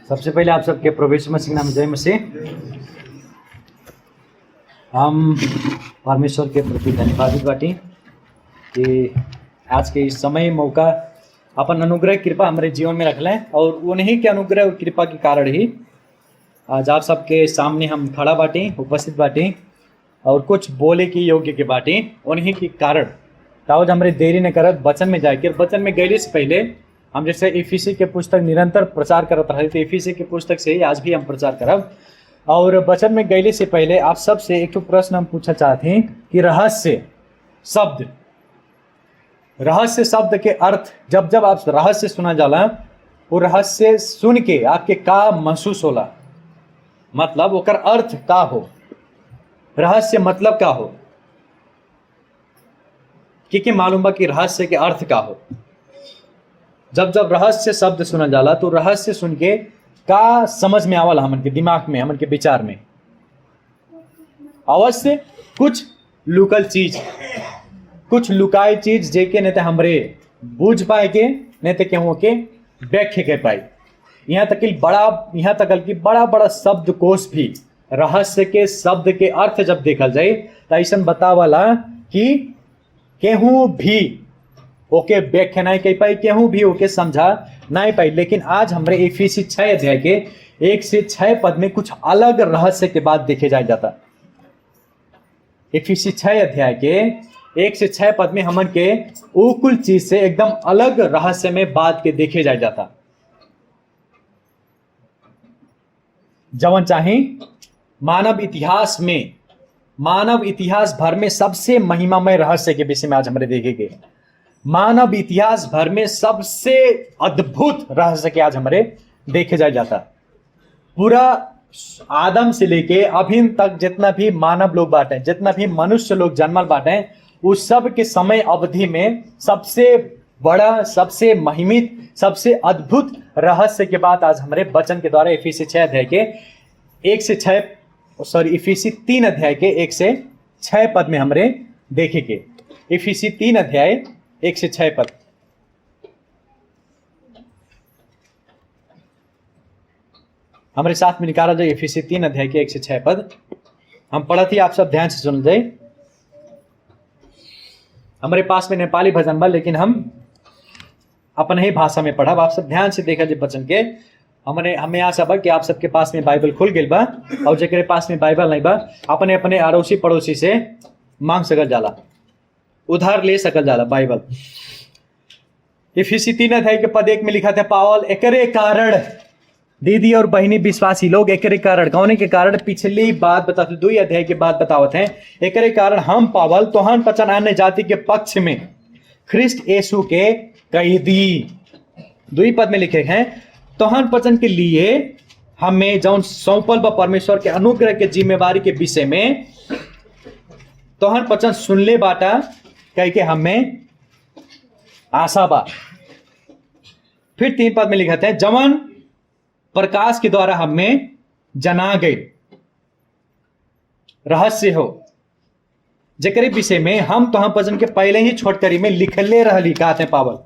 सबसे पहले आप सबके प्रभु यीशु मसीह नाम जय मसीह। हम परमेश्वर के प्रति धन्यवादित बाटी कि आज के इस समय मौका अपन अनुग्रह कृपा हमारे जीवन में रख लें और उन्हीं के अनुग्रह और कृपा के कारण ही आज आप सबके सामने हम खड़ा बाटी उपस्थित बाटी और कुछ बोले की योग्य के बाटी उन्हीं के कारण तावज हमारे देरी न करत वचन में जाके वचन में गए से पहले हम जैसे इफिसी के पुस्तक निरंतर प्रचार करत रहे तो इफिसी के पुस्तक से ही आज भी हम प्रचार करब। और वचन में गए से पहले आप सबसे एक प्रश्न हम पूछना चाहते हैं कि रहस्य शब्द के अर्थ जब जब आप रहस्य सुना जाला वो रहस्य सुन के आपके का महसूस होला, मतलब ओकर अर्थ का हो, रहस्य मतलब का हो कि मालूम बा कि रहस्य के अर्थ का हो। जब जब रहस्य शब्द सुना जाला तो रहस्य सुन के का समझ में आवल हमन के दिमाग में, हमन के विचार में अवश्य कुछ लुकल चीज, कुछ लुकाई चीज जेके नहीं तो हमरे बूझ पाए के नहीं तो केहू के व्याख्या कर पाई। यहाँ तक कि बड़ा बड़ा शब्द कोश भी रहस्य के शब्द के अर्थ जब देखल जाए तो ऐसा बतावाला कि केहू भी ओके व्याख्या नहीं कर पाई, केहू भी ओके समझा नहीं पाई। लेकिन आज हमारे इफिसी 6 अध्याय के 1 से 6 पद में कुछ अलग रहस्य के बात देखे जाता। इफिसी 6 अध्याय के 1 से 6 पद में हमन के वो कुल चीज से एकदम अलग रहस्य में बात के देखे जाता। जवन चाहे मानव इतिहास भर में सबसे महिमामय रहस्य के विषय में आज हमारे देखेंगे। मानव इतिहास भर में सबसे अद्भुत रहस्य के आज हमारे देखे जाता। पूरा आदम से लेके अभी तक जितना भी मानव लोग बांटे, जितना भी मनुष्य लोग जन्मल बांटे, उस सब के समय अवधि में सबसे बड़ा, सबसे महिमित, सबसे अद्भुत रहस्य के बात आज हमारे वचन के द्वारा इफिसी 6 अध्याय के इफिसी 3 अध्याय के 1 से 6 पद में हमरे देखेंगे। इफिसी 3 अध्याय 1 से 6 पद। हमारे साथ में निकाला जाए इफिसी 3 अध्याय के 1 से 6 पद। हम पढ़ा थी, आप सब ध्यान से सुन जाए। हमारे पास में नेपाली भजन बा लेकिन हम अपने ही भाषा में पढ़ा। आप सब ध्यान से देखा जाए वचन के। हमें आशा बा कि आप सबके पास में बाइबल खुल गई बा और जेकरे पास में बाइबल नहीं बा अपने अपने अड़ोसी पड़ोसी से मांग सकल जाला, उधार ले सकल जाला बाइबल। इफिसी 3 अध्याय के पद 1 में लिखा था, पावल एकरे कारण दीदी और बहनी विश्वासी लोग एकरे कारण कौन के कारण पिछली बात बताते 2 अध्याय के बाद बतावत हैं। एकरे कारण हम पावल तोहन पचन अन्य जाति के पक्ष में ख्रिस्ट यीशु के कैदी 2 पद में लिखे हैं, तोहन पचन के लिए हमें जौन सौंपल बा परमेश्वर के अनुग्रह के जिम्मेवारी के विषय में तोहन पचन सुनले बाटा कह के हमें आशा बा। फिर 3 पद में लिखते हैं, जवन प्रकाश के द्वारा हमें जना गए रहस्य हो, जेकरे विषय में हम तोहन पचन के पहले ही छोटकरी में लिखले रहली कहते हैं पावल।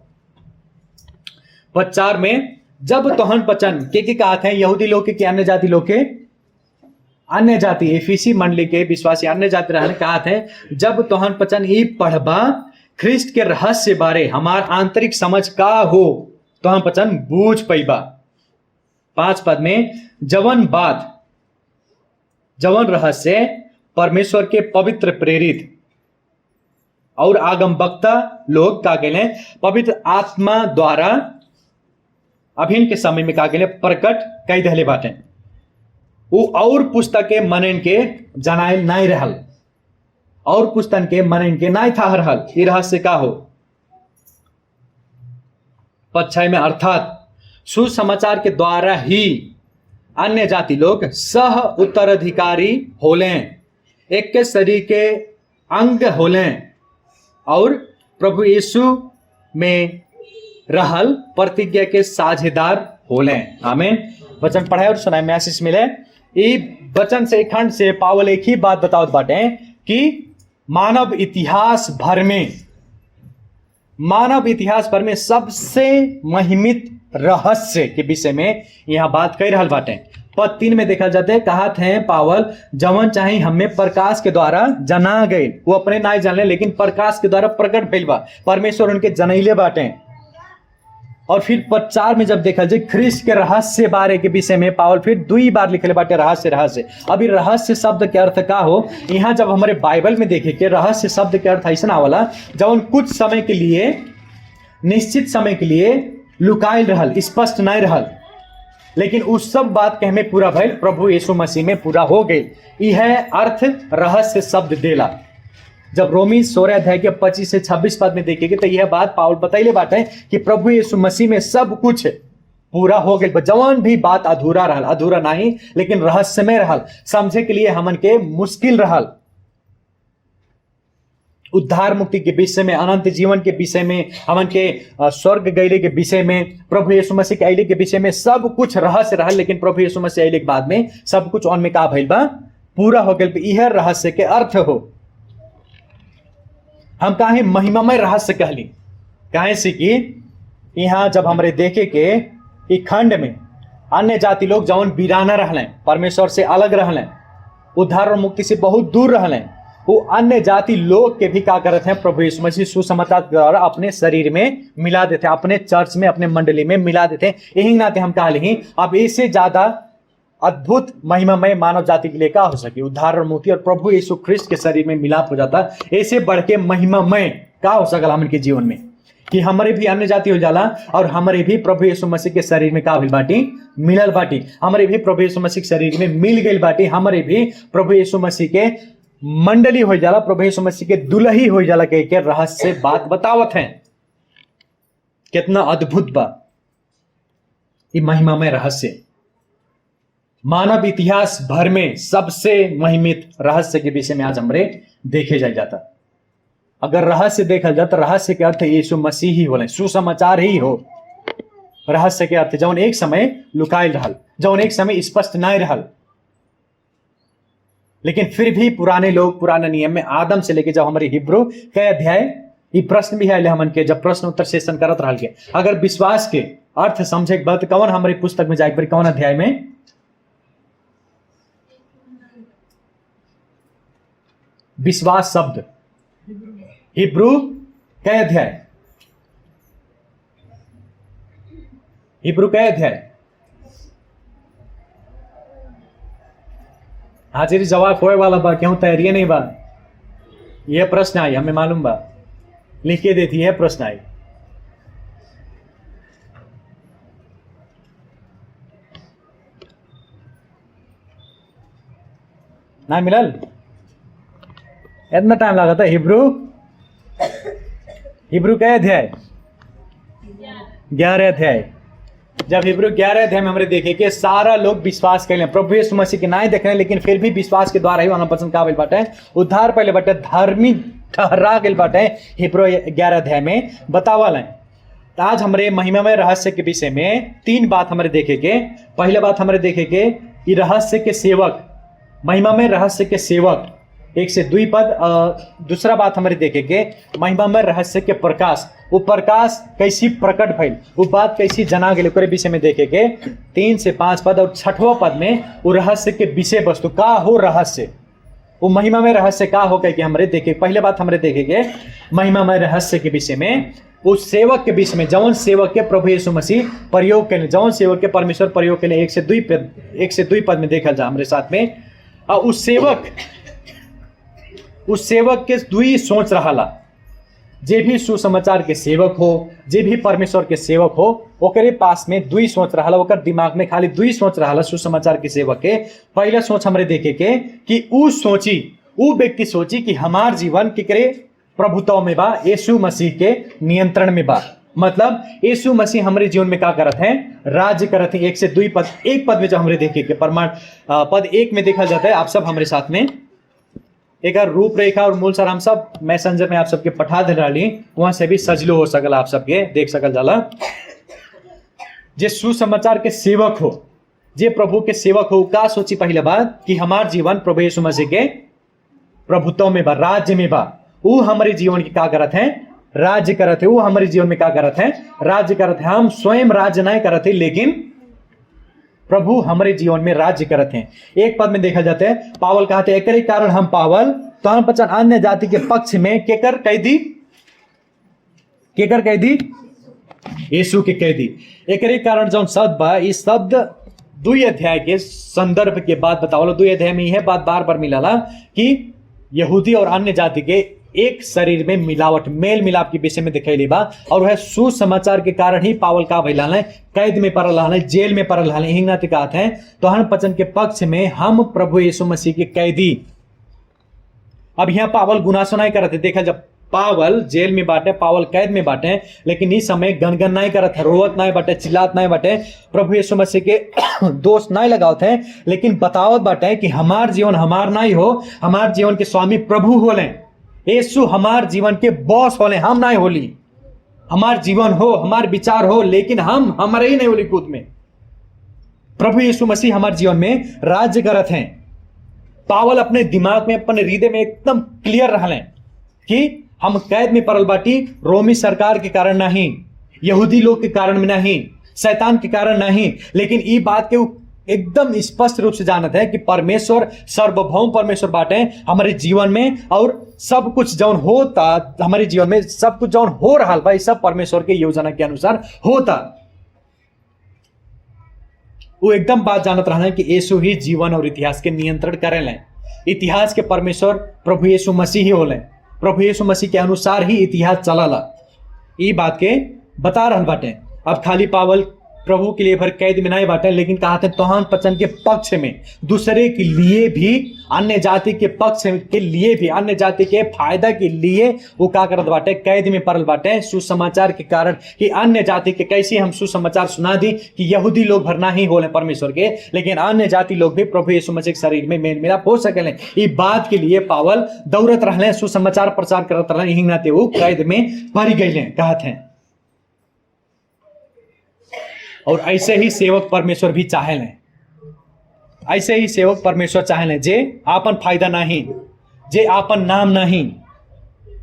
पद 4 में जब तोहन पचन के कहते हैं यहूदी लोग के अन्य जाति लोग के, अन्य जाति इफिसी मंडली के विश्वासी अन्य जाति रहने कहते हैं, जब तोहन पचन ई पढ़बा ख्रिस्ट के रहस्य बारे हमार आंतरिक समझ का हो तोहन पचन बूझ पैबा। 5 पद में जवन रहस्य परमेश्वर के पवित्र प्रेरित और आगम वक्ता लोग का कहले पवित्र आत्मा द्वारा अभिन के समय में का कहले प्रकट कई दहले बाटे। वो और पुस्तक के मनन के जनाइल नहीं रहल, और पुस्तक के मनन के नहीं था रहल। ये रहस्य का हो। पद 6 में अर्थात सुसमाचार के द्वारा ही अन्य जाति लोग सह उत्तराधिकारी होले, एक के शरीर के अंग होले और प्रभु यीशु में रहल प्रतिज्ञा के साझेदार होले। आमीन। वचन पढ़ाए और सुनाए में आशीष मिले। ये वचन से खंड से पावल एक ही बात बतावत बाटे कि मानव इतिहास भर में सबसे महिमित रहस्य के विषय में यहाँ बात कर रहा बाटे। पद 3 में देखा जाते कहत हैं पावल जवन चाहे हमें प्रकाश के द्वारा जना गए, वो अपने ना जाने लेकिन प्रकाश के द्वारा प्रकट भइल बा, परमेश्वर उनके जनैले बाटे। और फिर पद 4 में जब देखा जाए ख्रिस्त के रहस्य बारे के विषय में पावल फिर 2 बार लिखले बाटे रहस्य रहस्य। अभी रहस्य शब्द के अर्थ का हो, यहाँ जब हमारे बाइबल में देखे के रहस्य शब्द के अर्थ ऐसा वाला जवन कुछ समय के लिए, निश्चित समय के लिए लुकायल रहल, स्पष्ट नहीं रहल, लेकिन उस सब बात के हमें पूरा भइल प्रभु यीशु मसीह में पूरा हो गई। यह अर्थ रहस्य शब्द देला। जब रोमी 16 अध्याय के 25 से 26 पद में देखेंगे तो यह बात पाउल बतैले बाटे कि प्रभु यीशु मसीह में सब कुछ पूरा हो गई। जवन भी बात अधूरा रहल, अधूरा नहीं लेकिन रहस्यमय रहल, समझे के लिए हमन के मुश्किल रहल, उद्धार मुक्ति के विषय में, अनंत जीवन के विषय में, हमन के स्वर्ग गैले के विषय में, प्रभु यीशु मसीह के अइले के विषय में सब कुछ रहस्य रहल, लेकिन प्रभु यीशु मसीह अइले के बाद में सब कुछ उनमें का भइल बा पूरा हो गइल। यह रहस्य के अर्थ हो। हम काहे महिमामय रहस्य कहली, काहे से कि यहाँ जब हमरे देखे के ई खंड में अन्य जाति लोग जवन वीराना रहले, परमेश्वर से अलग रहले, उद्धार और मुक्ति से बहुत दूर रहले, वो अन्य जाति लोग के भी क्या करते हैं प्रभु यीशु मसीह सुसमाचार के द्वारा अपने शरीर में मिला देते, अपने चर्च में, अपने मंडली में मिला देते। यही नाते हम कहा ही अब इससे ज्यादा अद्भुत महिमामय मानव जाति के लिए क्या हो सके, उद्धार और मुक्ति और प्रभु यीशु ख्रिस्त के शरीर में मिलाप हो जाता। ऐसे बढ़ के महिमामय क्या हो सकला हमन के जीवन में कि हमारे भी अन्य जाति हो जाला और हमारे भी प्रभु यीशु मसीह के शरीर में का भइल बाटी, मिलल बाटी, हमारे भी प्रभु यीशु मसीह के शरीर में मिल गई बाटी, हमारे भी प्रभु यीशु मसीह के मंडली हो जाला, प्रभु यीशु मसीह के दुल्ही हो जाला के रहस्य बात बतावत हैं। कितना अद्भुत बा ये महिमामय रहस्य। मानव इतिहास भर में सबसे महिमित रहस्य के विषय में आज हमरे देखे जाता। अगर रहस्य देखा जाए तो रहस्य के अर्थ यीशु मसीह ही होले, सुसमाचार ही हो। रहस्य के अर्थ जौन एक समय लुकायल रहल, जौन एक समय स्पष्ट नहीं रहल, लेकिन फिर भी पुराने लोग पुराने नियम में आदम से लेके जब हमारे हिब्रू के अध्याय, ये प्रश्न भी है हमन के जब प्रश्न उत्तर सेशन करत रहल के, अगर विश्वास के अर्थ समझे के बाद कौन हमारी पुस्तक में जाए कौन अध्याय में, विश्वास शब्द हिब्रू के अध्याय, हिब्रू के अध्याय हाजिरी जवाब होए वाला बा, क्यों तैयारी नहीं बा। यह प्रश्न आई हमें मालूम बा, लिख के देती है प्रश्न आई। ना मिलल, इतना टाइम लगा था। हिब्रू के अध्याय 11 अध्याय। जब हिब्रू 11 अध्याय में हमरे देखे कि सारा लोग विश्वास कर ले प्रभु यीशु मसीह के नहीं देख रहे, लेकिन फिर भी विश्वास के द्वारा ही वहां पसंद का बाटे उद्धार पहले बाटे धार्मिक ठहरा गए बाटे। हिब्रू 11 अध्याय में बतावल है। तो आज हमरे महिमामय रहस्य के विषय में 3 बात हमारे देखे के। पहले बात हमारे देखे के ये रहस्य के सेवक, महिमामय रहस्य के सेवक 1 से 2 पद। दूसरा बात हमारे देखे के महिमामय रहस्य के प्रकाश, वो प्रकाश कैसी प्रकट भइल, वो बात कैसी जना गई, ओकरे विषय में देखे के 3 से 5 पद। और 6वां पद में वो रहस्य के विषय वस्तु का हो, रहस्य वो महिमामय रहस्य का हो कह के हमरे देखे। पहले बात हमरे देखे के महिमामय रहस्य के विषय में उस सेवक के विषय में, जौन सेवक के प्रभु यीशु मसीह प्रयोग के, जौन सेवक के परमेश्वर प्रयोग के लिए 1 से 2 पद में देखल जा हमारे साथ में। और उस सेवक के 2 सोच रहा, जे भी सुसमाचार के सेवक हो, जे भी परमेश्वर के सेवक हो, ओकरे पास में 2 सोच रहा, ओकर दिमाग में खाली 2 सोच रहा सुसमाचार के सेवक के। पहला सोच हमरे देखे के कि उ व्यक्ति सोची कि हमार जीवन केकरे प्रभुत्व में बा, यीशु मसीह के नियंत्रण में बा। मतलब यीशु मसीह हमारे जीवन में क्या करत हैं, राज्य करत हैं। 1 से 2 पद, 1 पद में जो हमरे देखे के प्रमाण पद 1 में देखा जाता है। आप सब हमारे साथ में एक रूपरेखा और मूल सार हम सब मैसेंजर में आप सबके पठा दे रही, वहां से भी सजलो हो सकल, आप सबके देख सकल जाला। जे सुसमाचार के सेवक हो, जे प्रभु के सेवक हो, का सोची पहले बात कि हमार जीवन प्रभु यीशु मसीह के प्रभुत्व में बा, राज्य में बा। वो हमारे जीवन की क्या करत हैं, राज्य करत है, वो हमारे जीवन में क्या करत है, राज्य करत है। हम स्वयं राज्य नहीं करत है, लेकिन प्रभु हमारे जीवन में राज्य करत हैं। एक पद में देखा जाता है, पावल कहते हैं एकरे कारण हम पावल तोहन पचन अन्य जाति के पक्ष में केकर कैदी, केकर कैदी, यीशु के कैदी। एकरे कारण जौन शब्द बा, इस शब्द 2 अध्याय के संदर्भ के बाद बतावल। 2 अध्याय में यह बात बार बार मिलाला कि यहूदी और अन्य जाति के एक शरीर में मिलावट, मेल मिलाप के विषय में दिखाई बा। और वह सुसमाचार के कारण ही पावल का भैला है, कैद में पड़ल है, जेल में पड़ल है। हिंगना कहते हैं तो हम पचन के पक्ष में हम प्रभु यीशु मसीह के कैदी। अब यहाँ पावल गुना सुनाई करते, देखा जब पावल जेल में बाटे, पावल कैद में बाटे, लेकिन इस समय गनगन नहीं करत है, रोवत नहीं बाटे, चिल्लात नहीं बाटे, प्रभु यीशु मसीह के दोष नहीं लगावत है, लेकिन बतावत बाटे कि हमार जीवन हमार नहीं हो, हमार जीवन के स्वामी प्रभु होले, यीशु हमार जीवन के बॉस होले, हम नहीं होली। हमार जीवन हो, हमार विचार हो, लेकिन हम हमारे ही नहीं होली खुद में। प्रभु यीशु मसीह हमारे जीवन में राज्य करत हैं। पावल अपने दिमाग में, अपने हृदय में एकदम क्लियर रहले कि हम कैद में पड़ल बाटी, रोमी सरकार के कारण नहीं, यहूदी लोग के कारण में नहीं, शैतान के कारण नहीं, लेकिन ये बात के एकदम स्पष्ट रूप से जानत है कि परमेश्वर सर्वभौम परमेश्वर बाटे हमारे जीवन में, और सब कुछ जौन होता हमारे जीवन में, सब कुछ जौन हो रहा बा, सब परमेश्वर के योजना के अनुसार होता। वो एकदम बात जानत रहना कि यीशु ही जीवन और इतिहास के नियंत्रण करेले। इतिहास के परमेश्वर प्रभु यीशु मसीह ही होले, प्रभु यीशु मसीह के अनुसार ही इतिहास चलाला। ये बात के बता रहल बाटे। अब खाली पावल प्रभु के लिए भर कैद में नहीं बाटे, लेकिन कहते हैं तोहन पचन के पक्ष में, दूसरे के लिए भी, अन्य जाति के पक्ष के लिए भी, अन्य जाति के फायदा के लिए वो क्या करत बाटे, कैद में पड़ल बाटे सुसमाचार के कारण। कि अन्य जाति के कैसे हम सुसमाचार सुना दी कि यहूदी लोग भरना ही होले परमेश्वर के, लेकिन अन्य जाति लोग भी प्रभु यीशु मसीह के शरीर में मेल मिलाप हो सकेले। ये बात के लिए पावल दौड़त रहले, सुसमाचार प्रचार करत रहले, यही नाते वो कैद में पड़ गए कहते हैं। और ऐसे ही सेवक परमेश्वर भी चाहेले, ऐसे ही सेवक परमेश्वर चाहेले जे आपन फायदा नहीं, जे आपन नाम नहीं,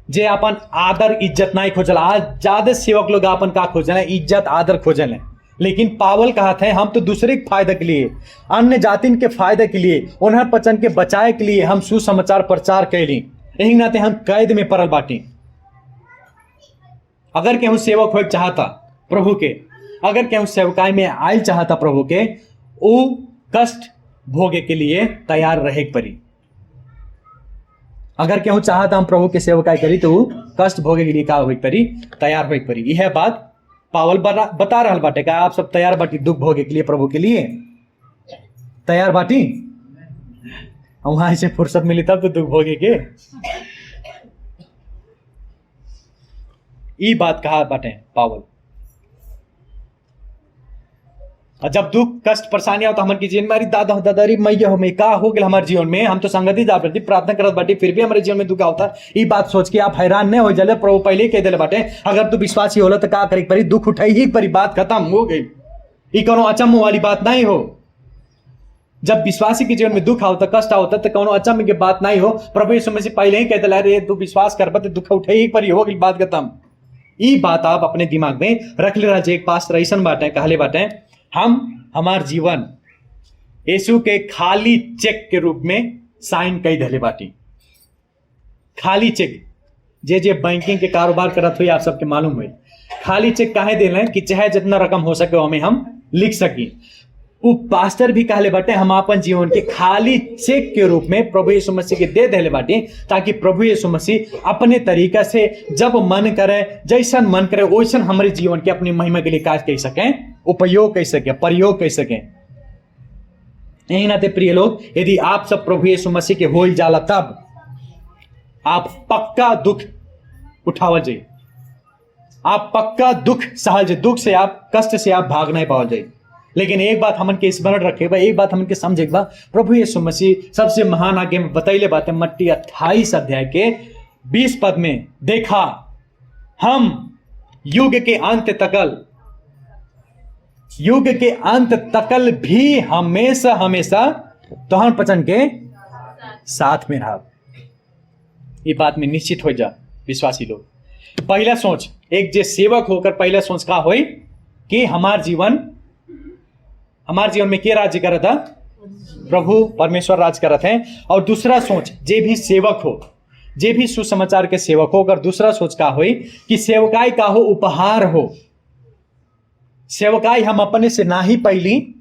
जे आपन आदर इज्जत नहीं खोजला। आज ज्यादा सेवक लोग आपन का खोजले, इज्जत आदर खोजले, लेकिन पावल कहते हैं हम तो दूसरे के फायदे के लिए, अन्य जातिन के फायदे के लिए, उन्हें पचन के बचाए के लिए हम सुसमाचार प्रचार कैली। यही नाते हम कैद में पड़ल बाटी। अगर केहू सेवक हो चाहता प्रभु के, अगर केहू सेवकाई में आयल चाहता प्रभु के, वो कष्ट भोगे के लिए तैयार रहे परी। अगर केहू चाहता हम प्रभु के सेवकाई करी तो कष्ट भोगे के लिए का हो परी, तैयार हो परी। यह बात पावल बता रहा बाटे। का आप सब तैयार बाटी दुख भोगे के लिए, प्रभु के लिए तैयार बाटी? वहां से फुर्सत मिली तब तो दुख भोगे के। ये बात कहा बाटे पावल। और जब दुख कष्ट परेशानी हो तो हमन की जीवन में, अरे दादा दादारी मैया हो मैं का हो गया हमारे जीवन में, हम तो संगति जा प्रति प्रार्थना करत बाटी, फिर भी हमारे जीवन में दुख होता। ये बात सोच के आप हैरान नहीं हो जाले। प्रभु पहले कह दिले बाटे अगर तू विश्वासी होला तो का करे परी, दुख उठाई ही परी, बात खत्म हो गई। ये कोनो अचम्म वाली बात नहीं हो। जब विश्वासी के जीवन में दुख होता, कष्ट होता, तो कोनो अचम्म की बात नहीं हो। प्रभु यीशु मसीह पहले ही कह दिला, अरे तू विश्वास कर तो दुख उठाई ही परी, हो गई, बात खत्म। ये बात आप अपने दिमाग में रख ले रहा। एक पास ऐसन बाटे कहले बाटे हम हमार जीवन यीशु के खाली चेक के रूप में साइन कई धले बाटी। खाली चेक जे जे बैंकिंग के कारोबार करत हुई आप सबके मालूम हुई, खाली चेक काहे देले कि चाहे जितना रकम हो सके हमें हम लिख सकी। वो पास्टर भी कहले बाटे हम अपन जीवन के खाली चेक के रूप में प्रभु यीशु मसीह के दे देले बाटे, ताकि प्रभु यीशु मसीह अपने तरीका से जब मन करे, जैसन मन करे वैसन हमारे जीवन के अपनी महिमा के लिए कार्य कर सके, उपयोग कर सके, प्रयोग कर सके। यही नाते प्रिय लोग, यदि आप सब प्रभु यीशु मसीह के होल जाला तब आप पक्का दुख उठावल जाए, आप पक्का दुख सहल जाए, दुख से आप, कष्ट से आप भाग नहीं पावल जाए। लेकिन एक बात हमन के स्मरण रखे बा, एक बात हमन के समझे बा, प्रभु यीशु मसीह सबसे महान आज्ञा में बतैले बातें मत्ती 28 अध्याय के 20 पद में, देखा हम युग के अंत तकल भी हमेशा हमेशा तोहन पचन के साथ में रहा। ये बात में निश्चित हो जा विश्वासी लोग। पहला सोच एक जे सेवक होकर पहला सोच का होई कि हमार जीवन में के राज्य करत था? प्रभु परमेश्वर राज करत हैं। और दूसरा सोच जे भी सेवक हो, जे भी सुसमाचार के सेवक हो, अगर दूसरा सोच का होई कि सेवकाई का हो उपहार हो। सेवकाई हम अपने से ना ही पैली,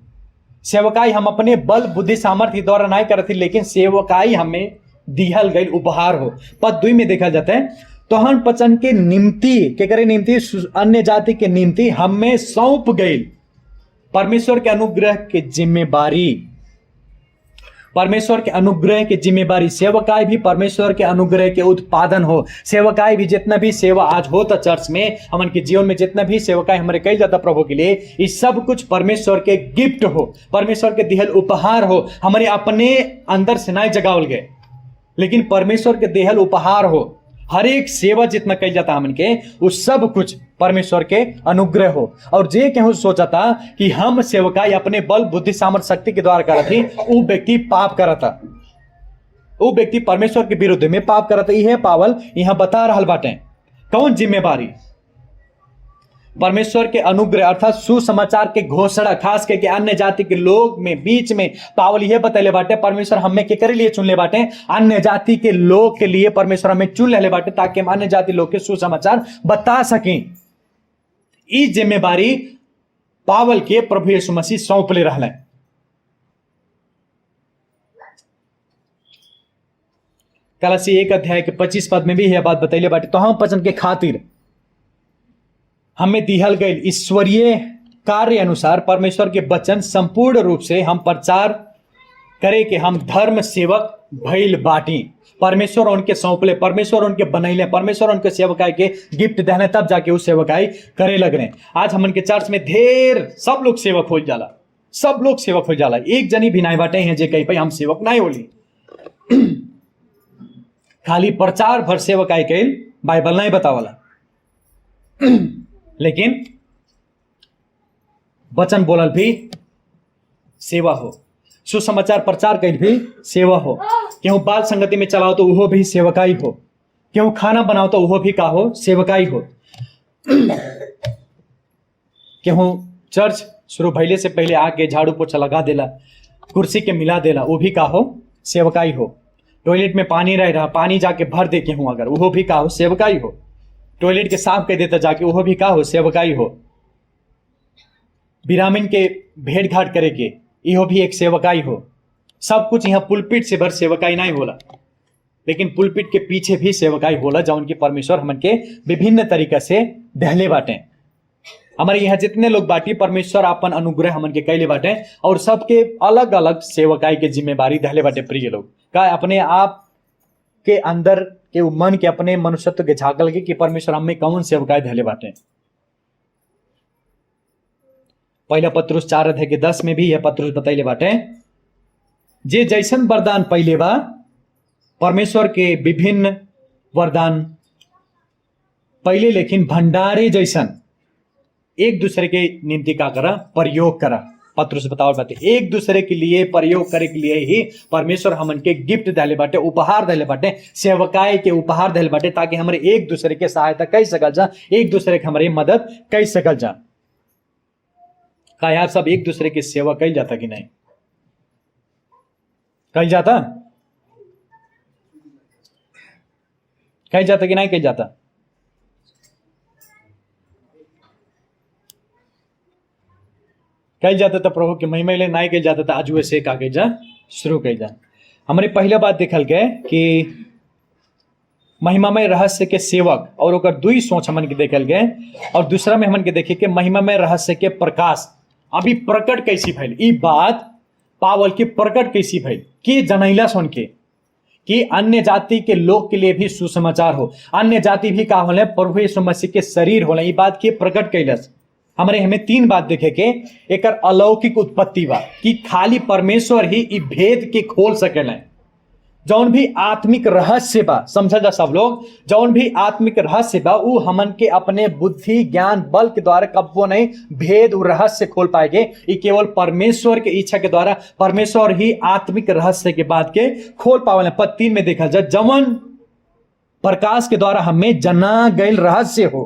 सेवकाई हम अपने बल बुद्धि सामर्थ्य द्वारा नहीं करती, लेकिन सेवकाई हमें दिहल गई उपहार हो। पद 2 में देखा जाता है, तोहन पचन के निम्ति के करे निम्ति अन्य जाति के निम्ति हमें सौंप गई परमेश्वर के अनुग्रह के जिम्मेवारी। परमेश्वर के अनुग्रह की जिम्मेवारी, सेवकाई भी परमेश्वर के अनुग्रह के उत्पादन हो। सेवकाई भी जितना भी सेवा आज होता चर्च में, हमन के जीवन में जितना भी सेवकाई हमारे कही जाता प्रभु के लिए, इस सब कुछ परमेश्वर के गिफ्ट हो, परमेश्वर के दिहल उपहार हो। हमारे अपने अंदर से नहीं जगावल गए, लेकिन परमेश्वर के दिहल उपहार हो। हर एक सेवा जितना कही जाता हमन के, उस सब कुछ परमेश्वर के अनुग्रह हो। और जे केहू सोचा था कि हम सेवकाई अपने बल बुद्धि सामर्थ्य शक्ति के द्वारा करत ही, वो व्यक्ति पाप करता, वो व्यक्ति परमेश्वर के विरुद्ध में पाप करता। यह पावल यहां बता रहा बाटे कौन जिम्मेवारी? परमेश्वर के अनुग्रह अर्थात सुसमाचार के घोषणा, खास करके अन्य जाति के लोग में बीच में पावल यह बतैले बाटे परमेश्वर हमें के करे लिए चुन ले बाटे, अन्य जाति के लोग के लिए परमेश्वर हमें चुन ले बाटे, ताकि हम अन्य जाति लोग के सुसमाचार बता सकें। इस जिम्मेवारी पावल के प्रभु यीशु मसीह सौंप ले रहा है। कलसी 1 अध्याय के 25 पद में भी यह बात बतैले बाटे, तो हम पचन के खातिर हमें दिहल गई ईश्वरीय कार्य अनुसार परमेश्वर के वचन संपूर्ण रूप से हम प्रचार करे कि हम धर्म सेवक भइल बाटी। परमेश्वर उनके सौंपले, परमेश्वर उनके बनैले, परमेश्वर उनके सेवकाई के गिफ्ट देने, तब जाके उस सेवकाई करे लग रहे। आज हमन के चर्च में ढेर सब लोग सेवक हो जाला, सब लोग सेवक हो जाला। एक जनी भी नहीं बाटे हैं जे कहीं पे हम सेवक नहीं होली। खाली प्रचार भर सेवकाई के बाइबल नहीं बतावला, लेकिन वचन बोलल भी सेवा हो, सुसमाचार प्रचार कैल भी सेवा हो। क्यों बाल संगति में चलाओ तो वह भी सेवकाई हो, क्यों खाना बनाओ तो वह भी का हो, सेवकाई हो। क्यों चर्च शुरू भइले से पहले आके झाड़ू पोछा लगा देला, कुर्सी के मिला देला, वो भी का हो, सेवकाई हो। टॉयलेट में पानी रह रहा, पानी जाके भर दे के हूं अगर, वो भी का हो, सेवकाई हो। टॉयलेट के साफ कर देता जाके, वो भी का हो, सेवकाई हो। बिरामीन के भेंट घाट करे के, इहो भी एक सेवकाई हो। सब कुछ यहाँ पुलपिट से भर सेवकाई नहीं होला, लेकिन पुलपिट के पीछे भी सेवकाई होला, जौन की परमेश्वर हमन के विभिन्न तरीका से दहले बाटे। हमारे यहाँ जितने लोग बाटी परमेश्वर अपन अनुग्रह हमन के कैले बाटे, और सबके अलग अलग सेवकाई के जिम्मेवारी दहले बाटे। प्रिय लोग का अपने आप के अंदर के मन के अपने मनुष्यत्व के झाकल के कि परमेश्वर हमें कौन सेवकाई दहले बाटे। पहला पत्रुस 4 अध्याय के 10 में भी यह पत्रुस बतैले बाटे, जे जैसन वरदान पहले बा, परमेश्वर के विभिन्न वरदान पहले, लेकिन भंडारे जैसन एक दूसरे के निम्ति का करा, प्रयोग करा। पत्रुस बताओ बाटे एक दूसरे के लिए प्रयोग करे के लिए ही परमेश्वर हमन के गिफ्ट दहले बाटे, उपहार दहले बाटे, सेवकाई के उपहार दहले बाटे, ताकि हमारे एक दूसरे के सहायता कर सकल जा, एक दूसरे के हमारी मदद कर सकल जा। का यार सब एक दूसरे की सेवा कही जाता कि नहीं? कही जाता, कही जाता कि नहीं कही जाता? कही जाता था प्रभु के महिमा ले, नहीं कही जाता था आज वैसे का कही जा, शुरू कही जा। हमारी पहला बात देखल गए कि महिमामय रहस्य के सेवक, और ओकर दुई सोच हमन के देखल गए, और दूसरा में हमन के देखे कि महिमामय रहस्य के प्रकाश अभी प्रकट कैसी भइल। ई बात पावल के प्रकट कैसी भइल कि जनैला सुन के कि अन्य जाति के लोग के लिए भी सुसमाचार हो, अन्य जाति भी का होले, प्रभु यीशु मसीह के शरीर होले। ई बात के प्रकट कैलस। हमारे हमें 3 बात देखे के एकर अलौकिक उत्पत्ति बा कि खाली परमेश्वर ही ई भेद के खोल सकेला। जौन भी आत्मिक रहस्य बा, समझा जा सब लोग, जौन भी आत्मिक रहस्य बा वो हमन के अपने बुद्धि ज्ञान बल के द्वारा कब्बो नहीं भेद और रहस्य खोल पाएंगे। ये केवल परमेश्वर के इच्छा के द्वारा परमेश्वर ही आत्मिक रहस्य के बात के खोल पावल। पद 3 में देखा जा, जवन प्रकाश के द्वारा हमें जना गैल रहस्य हो।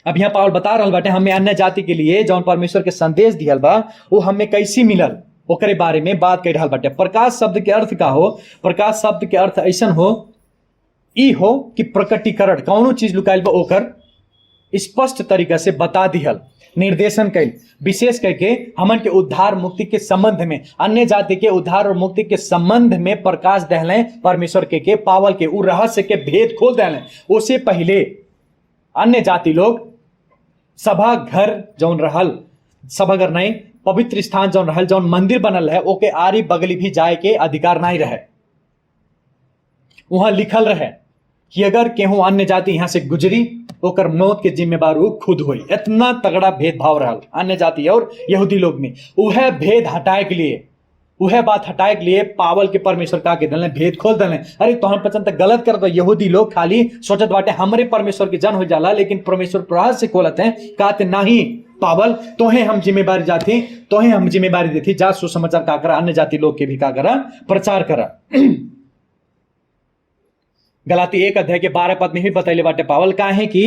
अब यहां पावल बता रहा बाटे हमें अन्य जाति के लिए जौन परमेश्वर के संदेश दियल बा वो हमें कैसी मिलल ओकरे बारे में बात कर रहा बाटे। प्रकाश शब्द के अर्थ का हो? प्रकाश शब्द के अर्थ ऐसा हो ई हो कि प्रकटीकरण, कौनो चीज लुकाइल बा ओकर स्पष्ट तरीका से बता दिहल, निर्देशन कैल, विशेष करके हमन के उद्धार मुक्ति के संबंध में, अन्य जाति के उद्धार और मुक्ति के संबंध में प्रकाश दहले परमेश्वर के पावल के उ रहस्य के भेद खोल दहले। उससे पहले अन्य जाति लोग सभा घर जौन रहल, सभा घर नहीं, पवित्र स्थान जौन रहल, जौन मंदिर बनल है ओके आरी बगली भी जाए के अधिकार नहीं रहे। वहां लिखल रहे कि अगर केहू अन्य जाति यहां से गुजरी ओकर मौत के जिम्मेवार वो खुद हुई। इतना तगड़ा भेदभाव रहल अन्य जाति और यहूदी लोग में। वह भेद हटाए के लिए, वह बात हटाए के लिए पावल के परमेश्वर का के दल भेद खोल दल। अरे तो हम पसंद गलत कर दो। यहूदी लोग खाली सोचत बाटे हमरे परमेश्वर के जन हो जाला, लेकिन परमेश्वर प्रयास से खोलत हैं, कहते नहीं पावल तोहे हम जिम्मेवारी जाती, तोहे हम जिम्मेवारी देती, जा सुसमाचार का करा, अन्य जाति लोग के भी का करा, प्रचार करा। गलाती 1 अध्याय के 12 पद में भी बतैले बाटे पावल का है कि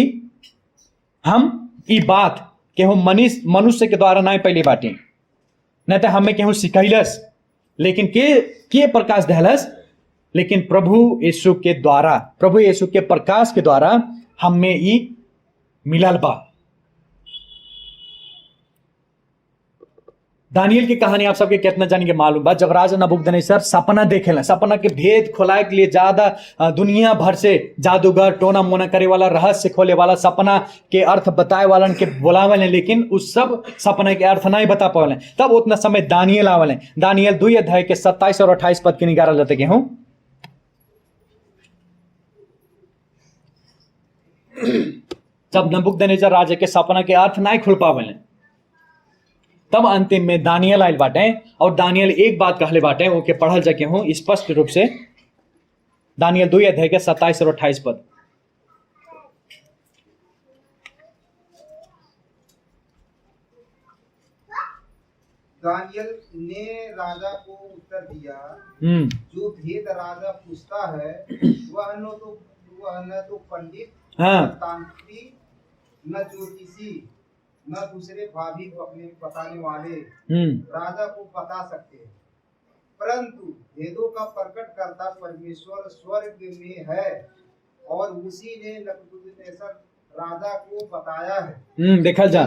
हम ई बात केहू मनुष्य के द्वारा नहीं पहले बाटे, न तो हमें केहू सिखैलस, लेकिन के प्रकाश दहलस, लेकिन प्रभु यीशु के द्वारा, प्रभु यीशु के प्रकाश के द्वारा हमें ई मिलल बा। दानियल की कहानी आप सबके कितना जाने के मालूम बा। जब राजा नबूकदनेस्सर सपना देखेला, सपना के भेद खोलाए के लिए ज्यादा दुनिया भर से जादूगर, टोना मोना करे वाला, रहस्य खोले वाला, सपना के अर्थ बताए वाला के बुलावले, लेकिन उस सब सपना के अर्थ नहीं बता पावले। तब उतना समय दानियल आवले। दानियल 2 अध्याय के 27 और 28 पद के निगारा लेते के हूं। जब नबूकदनेस्सर राजा के सपना के अर्थ नहीं खुल पावले, तब अंतिम में दानियल आयल बाटे और दानियल एक बात कहले बाटे, ओके पढ़ल जाके हूं स्पष्ट रूप से। दानियल 2 अध्याय के 27 और 28 पद। दानियल ने राजा को उत्तर दिया, जो भेद राजा पूछता है वह न तो पंडित, न तांत्रिक, न ज्योतिषी, न दूसरे भाभी को अपने बताने वाले राजा को बता सकते हैं, परंतु भेदों का प्रकट करता परमेश्वर स्वर्ग में है और उसी ने नबूकदनेस्सर राजा को बताया है। देखा जा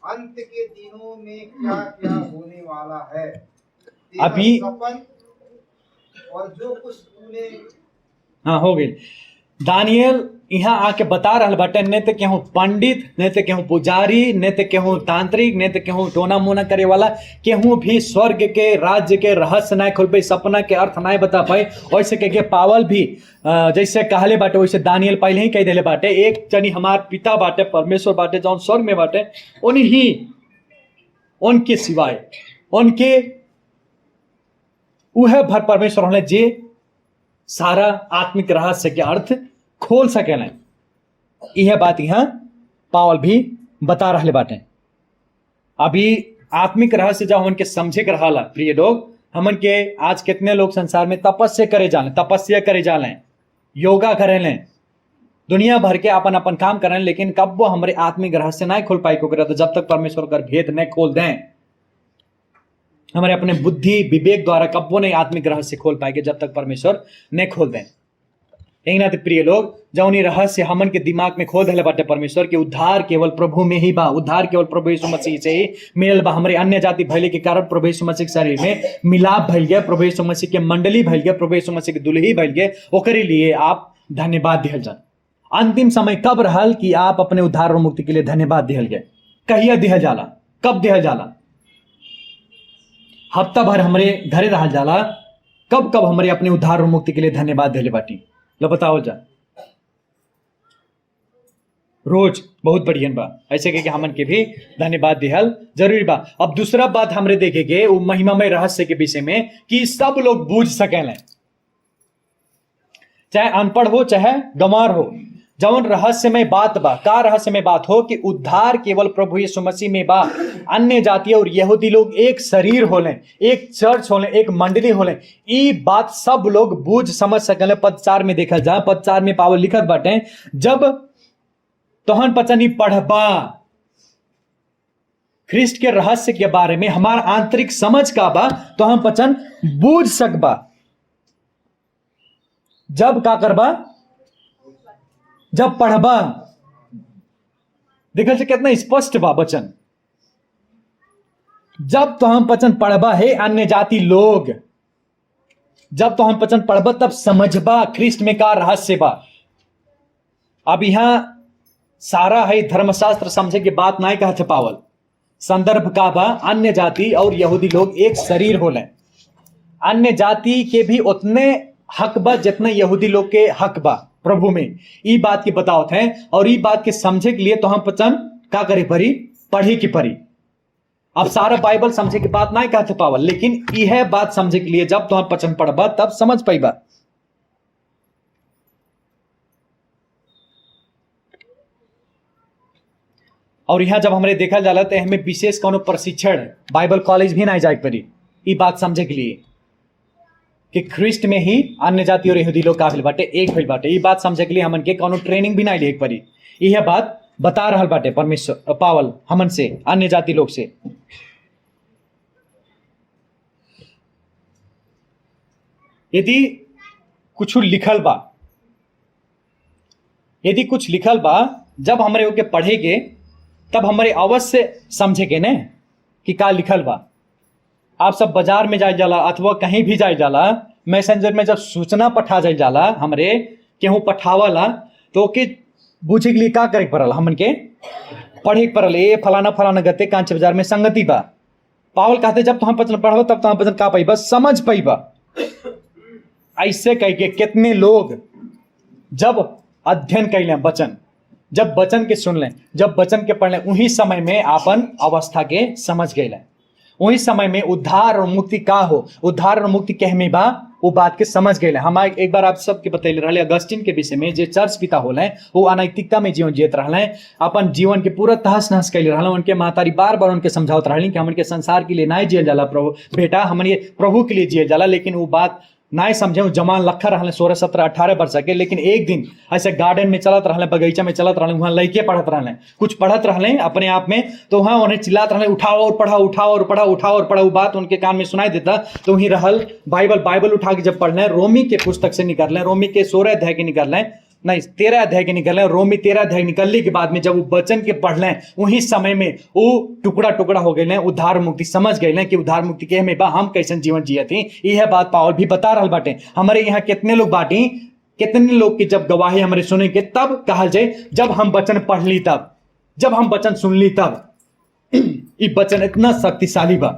अंत के दिनों में क्या क्या होने वाला है, अभी सपन और जो कुछ तूने। हाँ हो गई। दानियल यहाँ आके बता रहा बाटे, न तो केहू पंडित, न तो केहू पुजारी, न तो केहू तांत्रिक, न तो केहू टोना मोना करे वाला, केहू भी स्वर्ग के राज्य के रहस्य नहीं खोल पाई, सपना के अर्थ नहीं बता पाई। वैसे के पावल भी जैसे कहले बाटे वैसे दानियल पहले ही कह दिले बाटे, एक जनी हमार पिता बाटे, परमेश्वर बाटे जौन स्वर्ग में बाटे, उनके सिवाय उनके वह भर परमेश्वर होने जे सारा आत्मिक रहस्य के अर्थ खोल सकेला। यह बात यहां पावल भी बता रहे बाटे। अभी आत्मिक रहस्य जब हमन के समझे के रहा, प्रिय लोग, हमन के आज कितने लोग संसार में तपस्या करे जाले, योगा करे लें, दुनिया भर के अपन अपन काम करें, लेकिन कब वो हमारे आत्मिक रहस्य नहीं खोल पाई को, तो जब तक परमेश्वर का भेद नहीं खोल दें, हमारे अपने बुद्धि विवेक द्वारा कब वो नहीं आत्मिक रहस्य खोल पाएंगे, जब तक परमेश्वर नहीं खोल दें। यही ना प्रिय लोग, जौन रहस्य हमन के दिमाग में खोल दिले बाटे परमेश्वर के उद्धार केवल प्रभु में ही बा, उद्धार केवल प्रभु यीशु मसीह से ही मिलल बा। हमारे अन्य जाति भइले के कारण प्रभु यीशु मसीह के शरीर में मिलाप भइल गया, प्रभु यीशु मसीह के मंडली भइल गया, प्रभु यीशु मसीह के दुल्ही भइल गए। ओकरे लिए आप धन्यवाद दिहल जान। अंतिम समय कब रहल कि आप अपने उद्धार और मुक्ति के लिए धन्यवाद दिहल गए? कहिया दिहल जाला? कब दिहल जाला? हफ्ता भर हमारे घरे रहल जाला, कब कब हमारे अपने उद्धार और मुक्ति के लिए धन्यवाद दिले बाटी? लो बताओ जा। रोज बहुत बढ़िया बा, ऐसे के हमन के भी धन्यवाद दिहल जरूरी बा। अब दूसरा बात हमरे देखेंगे वो महिमामय रहस्य के विषय में कि सब लोग बूझ सकें, चाहे अनपढ़ हो चाहे गंवार हो। जौन रहस्यमय बात बा, का रहस्यमय बात हो कि उद्धार केवल प्रभु यीशु मसीह में बा। अन्य जातीय और यहूदी लोग एक शरीर होले, एक चर्च होले, एक मंडली होले। ई बात सब लोग बूझ समझ सकले। पद 4 में देखल जा, पद 4 में पावल लिखत बाटे, जब तोहन पचनी पढ़बा ख्रिस्ट के रहस्य के बारे में, हमारा आंतरिक समझ का बा, तो हम पचन बूझ सकबा। जब का करबा, जब पढ़बा। देखल से कितना स्पष्ट बा वचन। जब तो हम पचन पढ़बा है अन्य जाति लोग, जब तो हम पचन पढ़बा तब समझबा ख्रिस्ट में का रहस्य बा। अब यहां सारा है धर्मशास्त्र समझे की बात नहीं कहते पावल। संदर्भ का बा अन्य जाति और यहूदी लोग एक शरीर होले। अन्य जाति के भी उतने हक बा जितने यहूदी लोग के हक बा प्रभु में। ई बात की बतावत है और ई बात के समझे के लिए तो हम पचन का करे परी, पढ़े की परी। अब सारा बाइबल समझे की बात नहीं कहते पावल, लेकिन यह बात समझे के लिए जब तो हम पचन पढ़बा तब समझ पाइबा। और यहां जब हमने देखा जाला तो हमें विशेष कोनो प्रशिक्षण बाइबल कॉलेज भी नहीं जाए पड़ी ई बात समझे के लिए कि ख्रिस्ट में ही अन्य जाति और यहूदी लोग काफिल बाटे, एक भइल बाटे। ई बात समझे के लिए हमन के कोनो ट्रेनिंग भी नहीं ले पड़ी। यह बात बता रहल बाटे परमेश्वर पावल हमन से, अन्य जाति लोग से। यदि कुछ लिखल बा, यदि कुछ लिखल बा, जब हमरे ओके पढ़ेगे तब हमारे अवश्य समझे के ने कि का लिखल बा। आप सब बाजार में जाए जाला अथवा कहीं भी जाए जाला, मैसेंजर में जब सूचना पठा जाए जाला हमरे केहू पठावला, तो ओके बूझे के लिए का करे पड़ल, हमन के पढ़े के पड़ल। ए फलाना फलाना गते कांच बाजार में संगति बा। पावल कहते जब तो हम पचन पढ़ब तब तो हम पचन का पाइबा, समझ पाइबा। ऐसे कह के कितने लोग जब अध्ययन कैले वचन, जब वचन के सुन लें, जब वचन के पढ़ लें, उन्हीं समय में आपन अवस्था के समझ गए। उन्हीं समय में उद्धार और मुक्ति का हो, उद्धार और मुक्ति कह में बा, वो बात के समझ गए। हम एक बार आप सबके बतैले रहे अगस्टिन के विषय में, जो चर्च पिता होले वो अनैतिकता में जीवन जियत रहले, अपन जीवन के पूरा तहस नहस कैले रहले। उनके महतारी बार बार उनके समझावत रहली कि हमन के संसार के लिए नहीं जियल जाला प्रभु बेटा, हमन ये प्रभु के लिए जियल जाला। लेकिन वो बात नहीं समझे। जवान लखा रहले 16, 17, 18 वर्ष के। लेकिन एक दिन ऐसे गार्डन में चलत रहले, बगीचा में चलत रहले, वहां लड़के पढ़त रहले, कुछ पढ़त रहले अपने आप में, तो वहां उन्हें चिल्लात रहले उठाओ और पढ़ा, उठाओ और पढ़ा, उठाओ और पढ़ा। वो बात उनके कान में सुनाई देता, तो वहीं रहल बाइबल उठा के जब पढ़ लें, रोमी के पुस्तक से निकाल लें, रोमी के 16 अध्याय के निकाल लें, नहीं 13 अध्याय के निकल लें। रोमी 13 अध्याय निकलने के बाद में जब वो वचन के पढ़ लें, वही समय में वो टुकड़ा टुकड़ा हो गए, उद्धार मुक्ति समझ गए कि उद्धार मुक्ति के में बा हम कैसन जीवन जिए थी। यह बात पावल भी बता रहल बाटे। हमारे यहाँ कितने लोग बाटी, कितने लोग की जब गवाही हमारे सुनेंगे तब कहल जाए जब हम वचन पढ़ ली, तब जब हम वचन सुन ली, तब ये वचन इतना शक्तिशाली बा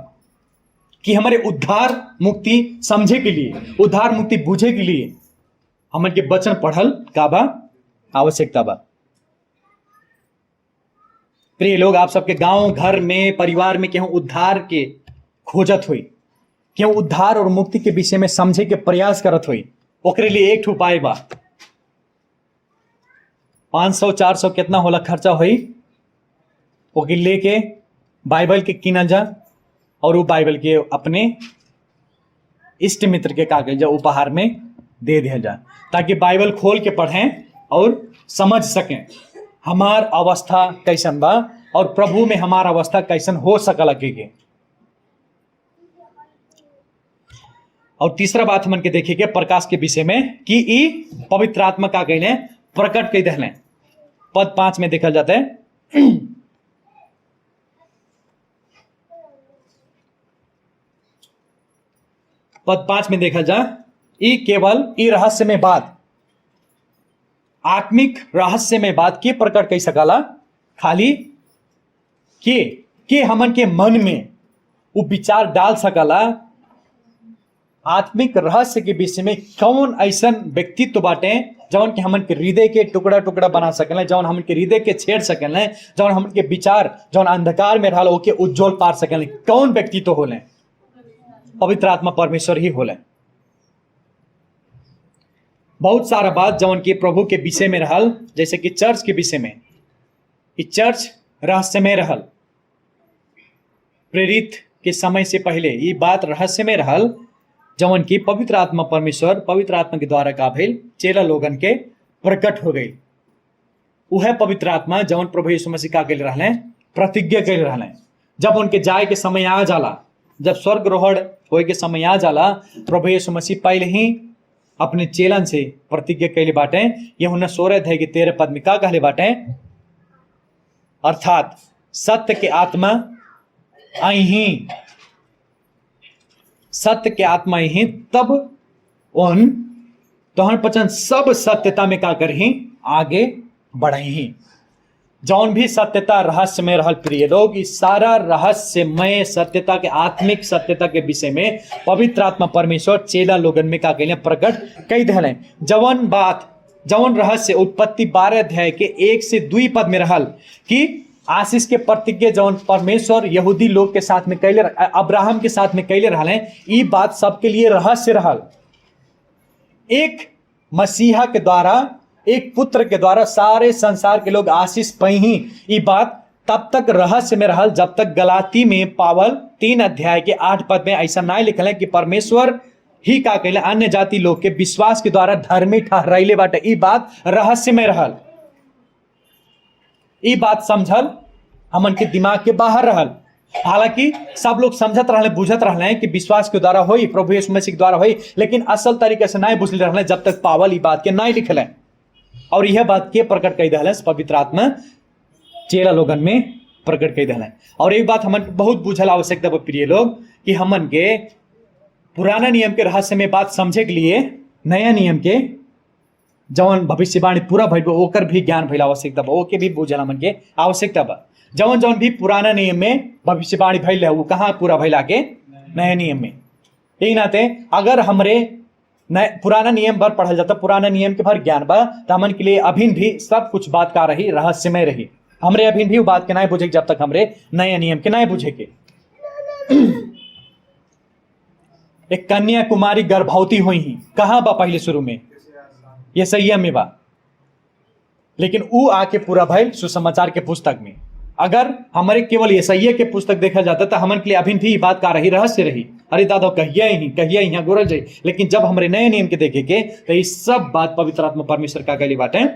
कि हमारे उद्धार मुक्ति समझे के लिए, उद्धार मुक्ति बूझे के लिए हमन के वचन पढ़ल का बा आवश्यकता बा। प्रिय लोग, आप सबके गांव घर में परिवार में केहू उद्धार के खोजत हुई, केहू उद्धार और मुक्ति के विषय में समझे के प्रयास करत हुई, ओकरे लिए एक उपाय बा। 500-400 कितना होला खर्चा हुई, ओके लेके बाइबल के किनल जा और वो बाइबल के अपने इष्ट मित्र के कागज उपहार में दे दिया जा, ताकि बाइबल खोल के पढ़ें और समझ सकें हमार अवस्था कैसन बा और प्रभु में हमार अवस्था कैसन हो सकल के। और तीसरा बात हमन के देखेंगे प्रकाश के विषय में कि ई पवित्र आत्मा का कहले प्रकट कई दहले। पद 5 में देखा जाता है, पद 5 में देखा जा, ई केवल ई रहस्य में बात, आत्मिक रहस्य में बात के प्रकट कई सकला, खाली के हमन के मन में वो विचार डाल सकला आत्मिक रहस्य के विषय में। कौन ऐसा व्यक्तित्व बाटे जौन के हमन के हृदय के टुकड़ा टुकड़ा बना सकले, जौन हमन के हृदय के छेड़ सकले, जौन हमन के विचार जौन अंधकार में रहल ओके उज्जवल पार सकले। कौन व्यक्तित्व होले? पवित्र आत्मा परमेश्वर ही होले। बहुत सारा बात जवन की प्रभु के विषय में रहल, जैसे कि चर्च के विषय में, कि चर्च रहस्यमय रहल। प्रेरित के समय से पहले ये बात रहस्यमय रहल, जवन की पवित्र आत्मा परमेश्वर पवित्र आत्मा के द्वारा का भेल चेला लोगन के प्रकट हो गई। वह पवित्र आत्मा जवन प्रभु यीशु मसीह का के रहले, प्रतिज्ञा के रहले, जब उनके जाए के समय आ जाला, जब स्वर्गरोहण होए के समय आ जाला, प्रभु यीशु मसीह पहले ही अपने चेलन से प्रतिज्ञा कैले बाटे। यूहन्ना 16 अध्याय के 13 पद में का कहले बाटे, अर्थात सत्य के आत्मा आई ही, सत्य के आत्मा ही तब उन तोहन पचन सब सत्यता में का करही आगे बढ़ई ही। जौन भी सत्यता रहस्य में रहल प्रिय लोग, इस सारा रहस्यमय सत्यता के आत्मिक सत्यता के विषय में पवित्र आत्मा परमेश्वर चेला लोगन में का कहले प्रकट कई दिले। जवन बात जवन रहस्य उत्पत्ति 12 अध्याय के 1 से 2 पद में रहल कि आशीष के प्रतिज्ञा जवन परमेश्वर यहूदी लोग के साथ में कैले, अब्राहम के साथ में कैले रहले, ये बात सबके लिए रहस्य रहल। एक मसीहा के द्वारा, एक पुत्र के द्वारा सारे संसार के लोग आशीष पाई ही, ये बात तब तक रहस्य में रहल जब तक गलाती में पावल 3 अध्याय के 8 पद में ऐसा ना लिखल है कि परमेश्वर ही का कहले अन्य जाति लोग के विश्वास के द्वारा धर्मी ठहराइले बाटे। ये बात रहस्य में रहल, ये बात समझल हमन के दिमाग के बाहर रहल। हालांकि सब लोग समझत रहले, बुझत रहले कि विश्वास के द्वारा होई, प्रभु यीशु मसीह के द्वारा होई, लेकिन असल तरीके से नहीं बुझले रहले जब तक पावल ये बात के नहीं लिखल है। और यह बात के प्रकट कई दहल पवित्र आत्मा चेला लोगन में प्रकट कई दहल। और एक बात हमन बहुत बुझल आवश्यकता प्रिय लोग, कि हमन के पुराना नियम के रहस्य में बात समझे के लिए नया नियम के जवन भविष्यवाणी पूरा भइल ओकर भी ज्ञान भइल आवश्यकता बा, ओके भी बुझल हमन के आवश्यकता बा। जवन जवन भी पुराना नियम में भविष्यवाणी भइल है वो कहाँ पूरा भइल आके नया नियम में। यही नाते अगर हमरे पुराना नियम भर पढ़ल जाता, पुराना नियम के भर ज्ञान बा, तो हमन के लिए अभिन भी सब कुछ बात का रही रहस्यमय रही। हमरे अभिन भी वो बात के नहीं बुझे जब तक हमरे नया नियम के नहीं बुझे के। एक कन्या कुमारी गर्भवती हुई ही कहाँ बा पहले शुरू में, ये सही में बा, लेकिन वो आके पूरा भइल सुसमाचार के पुस्तक में। अगर हमारे केवल ये सही के पुस्तक देखा जाता तो हमन के लिए अभिन भी बात का रही रहस्य रही, अरे दादा कहिए यहाँ गोरल जाए। लेकिन जब हमारे नए नियम के देखे के तो ये सब बात पवित्र आत्मा परमेश्वर का कहली बातें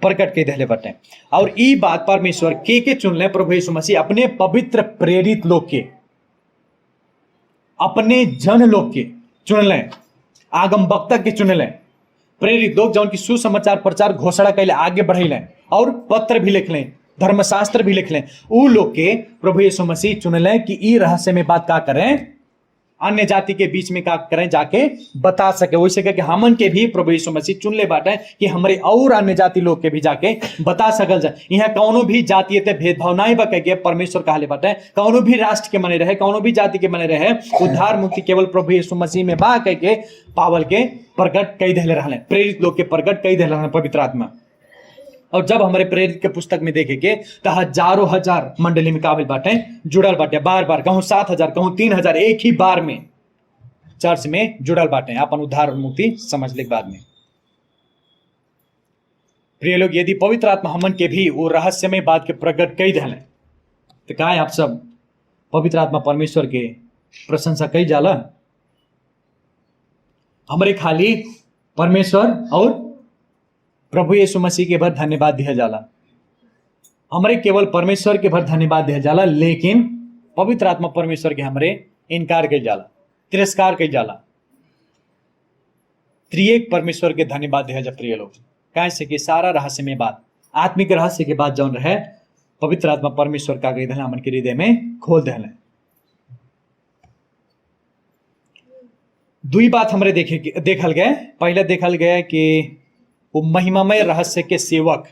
प्रकट के दहले बातें। और ये बात परमेश्वर के चुन ले, प्रभु यीशु मसीह अपने पवित्र प्रेरित लोग के, अपने जन लोग के चुन ले, आगम वक्ता के चुन ले, प्रेरित लोग जो उनकी सुसमाचार प्रचार घोषणा कैले आगे बढ़े लें और पत्र भी लिख लें, धर्मशास्त्र भी लिख लें। वो लोग के प्रभु यीशु मसीह चुन लें कि ई रहस्य में बात का करें, अन्य जाति के बीच में का करें, जाके बता सके। वैसे कि हमन के भी प्रभु यीशु मसीह चुन ले बाटे कि हमारे और अन्य जाति लोग के भी जाके बता सकल जाए। यहाँ कौनो भी जातीय भेदभाव नहीं बा के परमेश्वर कहले बाटे, कौनो भी राष्ट्र के मने रहे, कौनो भी जाति के मने रहे, उद्धार मुक्ति केवल प्रभु यीशु मसीह में बा के पावल के प्रकट कई दहले रहले, प्रेरित लोग के प्रकट कई दहले रहले पवित्र आत्मा। और जब हमारे प्रेरित के पुस्तक में देखे के तो हजारों हजार मंडली में काबिल बाटे जुड़ल बाटे, बार बार कहूँ 7,000 कहूँ 3,000 एक ही बार में चर्च में जुड़ल बाटे अपन उद्धार और मुक्ति समझने के बाद में। प्रिय लोग, यदि पवित्र आत्मा हमन के भी वो रहस्यमय बात के प्रकट कई दहले तो का आप सब पवित्र आत्मा परमेश्वर के प्रशंसा कई जाला। हमारे खाली परमेश्वर और प्रभु यीशु मसीह के भर धन्यवाद दिया जाला, हमारे केवल परमेश्वर के भर धन्यवाद दिया जाला, लेकिन पवित्र आत्मा परमेश्वर के हमरे इनकार कई जाला, तिरस्कार कई जाला। त्रिएक परमेश्वर के धन्यवाद दिया जा प्रिय लोग, कैसे कि सारा रहस्य में बात, आत्मिक रहस्य के बात जौन रहे पवित्र आत्मा परमेश्वर का गई हमन के हृदय में खोल दहले। दुई बात हमरे देखल गए। पहले देखल गया कि वो महिमामय रहस्य के सेवक,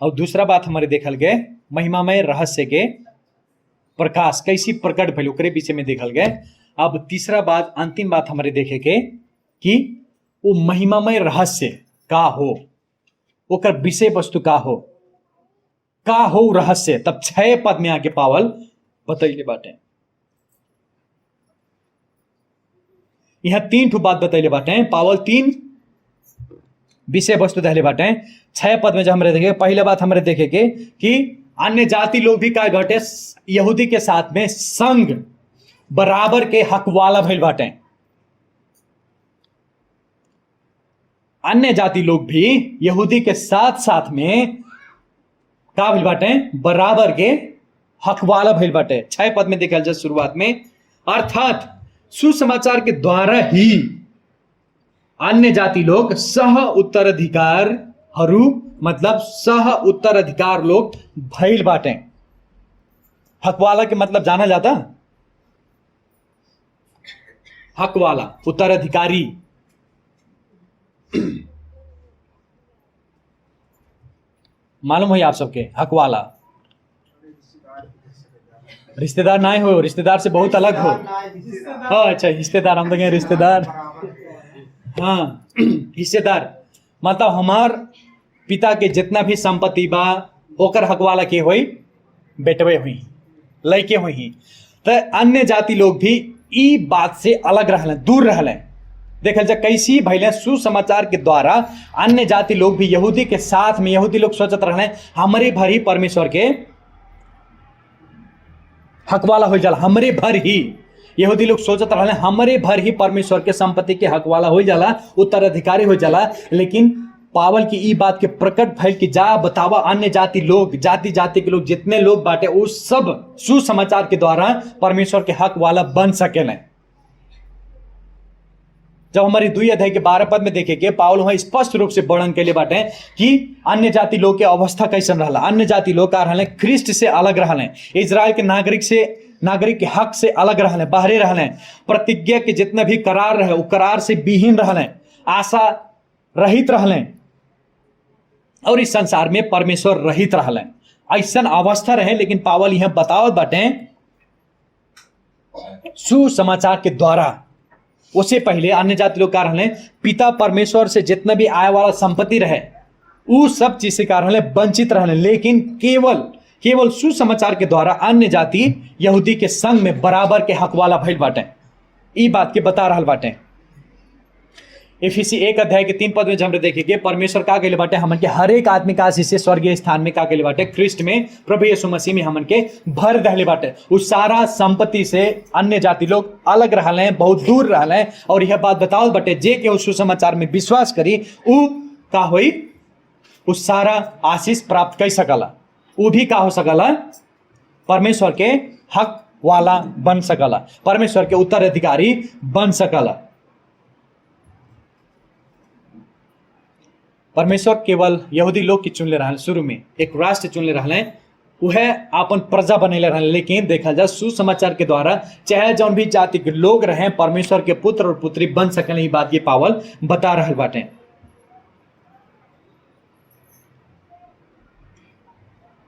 और दूसरा बात हमारे देखल गए महिमामय रहस्य के प्रकाश कैसी प्रकट भइल ओकरे विषय में देखल गए। अब तीसरा बात, अंतिम बात हमारे देखे के कि वो महिमामय रहस्य का हो, ओकर विषय वस्तु का हो रहस्य। तब 6 पद में आके पावल बतैले बाटे। यहाँ 3 ठो बात बतैले बाटे। पावल 3 विषय वस्तु दहले बाटे 6 पद में जब हमरे देखे, पहले बात हमरे देखे के कि अन्य जाति लोग भी का घटे यहूदी के साथ में संग बराबर के हक वाला भइल बाटे। अन्य जाति लोग भी यहूदी के साथ साथ में का भइल बाटे, बराबर के हक वाला भइल बाटे। 6 पद में देखल जाए शुरुआत में, अर्थात सुसमाचार के द्वारा ही अन्य जाति लोग सह उत्तराधिकार मतलब सह उत्तराधिकार लोग भइल बाटे। हक वाला के मतलब जाना जाता, हक वाला उत्तराधिकारी। मालूम हो आप सबके हक वाला रिश्तेदार ना हो, रिश्तेदार से बहुत अलग हो। हाँ अच्छा, हिस्सेदार हम तो रिश्तेदार। हाँ हिस्सेदार मतलब हमार पिता के जितना भी संपत्ति बा ओकर हक वाला के होई, बेटवे हुई, लड़के हुई। तो अन्य जाति लोग भी ई बात से अलग रहले, दूर रहले। देखल जा कैसी भैले सुसमाचार के द्वारा अन्य जाति लोग भी यहूदी के साथ में, यहूदी लोग सोचत रहले हमारे भर ही परमेश्वर के हक वाला हो जाला, हमरे भर ही यहूदी लोग सोचत रहले हमरे भर ही परमेश्वर के संपत्ति के हक वाला हो जाला, उत्तराधिकारी हो जाला। लेकिन पावल की ई बात के प्रकट भइल कि जा बतावा अन्य जाति लोग, जाति जाति के लोग जितने लोग बाटे वो सब सुसमाचार के द्वारा परमेश्वर के हक वाला बन सकेले। जब हमारी 2 अध्याय के 12 पद में देखेंगे, पावल वहां स्पष्ट रूप से वर्णन के लिए बाटे कि अन्य जाति लोग के अवस्था कैसन रहला। अन्य जाति लोग का रहले ख्रिस्ट से अलग रहले, इजराइल के नागरिक के हक से अलग रहले, बाहरे रहले, प्रतिज्ञा के जितने भी करार रहे वो करार से विहीन रहले, आशा रहित रहले और इस संसार में परमेश्वर रहित रहले। ऐसन अवस्था रहे। लेकिन पावल यह बतावत बाटे सुसमाचार के द्वारा उससे पहले अन्य जाति लोग का रहले पिता परमेश्वर से जितना भी आय वाला संपत्ति रहे वो सब चीज से का रहले वंचित रहले। लेकिन केवल सुसमाचार के द्वारा अन्य जाति यहूदी के संग में बराबर के हक वाला भइल बाटे। ई बात के बता रहल बाटे। इफिसी 1 अध्याय के 3 पद में जब देखेंगे, परमेश्वर का कहले बाटे हमन के हर एक आदमी का आशीष से स्वर्गीय स्थान में का कहले बाटे, ख्रिस्ट में प्रभु यीशु मसीह में हमन के भर दहले बाटे। उस सारा संपत्ति से अन्य जाति लोग अलग रहले, बहुत दूर रहले। और यह बात बताओ बाटे जे के उस सुसमाचार में विश्वास करी उ का होई, उस सारा आशीष प्राप्त कर सकला। वो भी का हो सकला, परमेश्वर के हक वाला बन सकला, परमेश्वर के उत्तराधिकारी बन सकला। परमेश्वर केवल यहूदी लोग की चुनले रहले, शुरू में एक राष्ट्र चुनले रहले, वह अपन प्रजा बनेले रहले। लेकिन देखा जाए सुसमाचार के द्वारा चाहे जौन भी जाति के लोग रहे परमेश्वर के पुत्र और पुत्री बन सके। बात ये पावल बता रहल बाटे।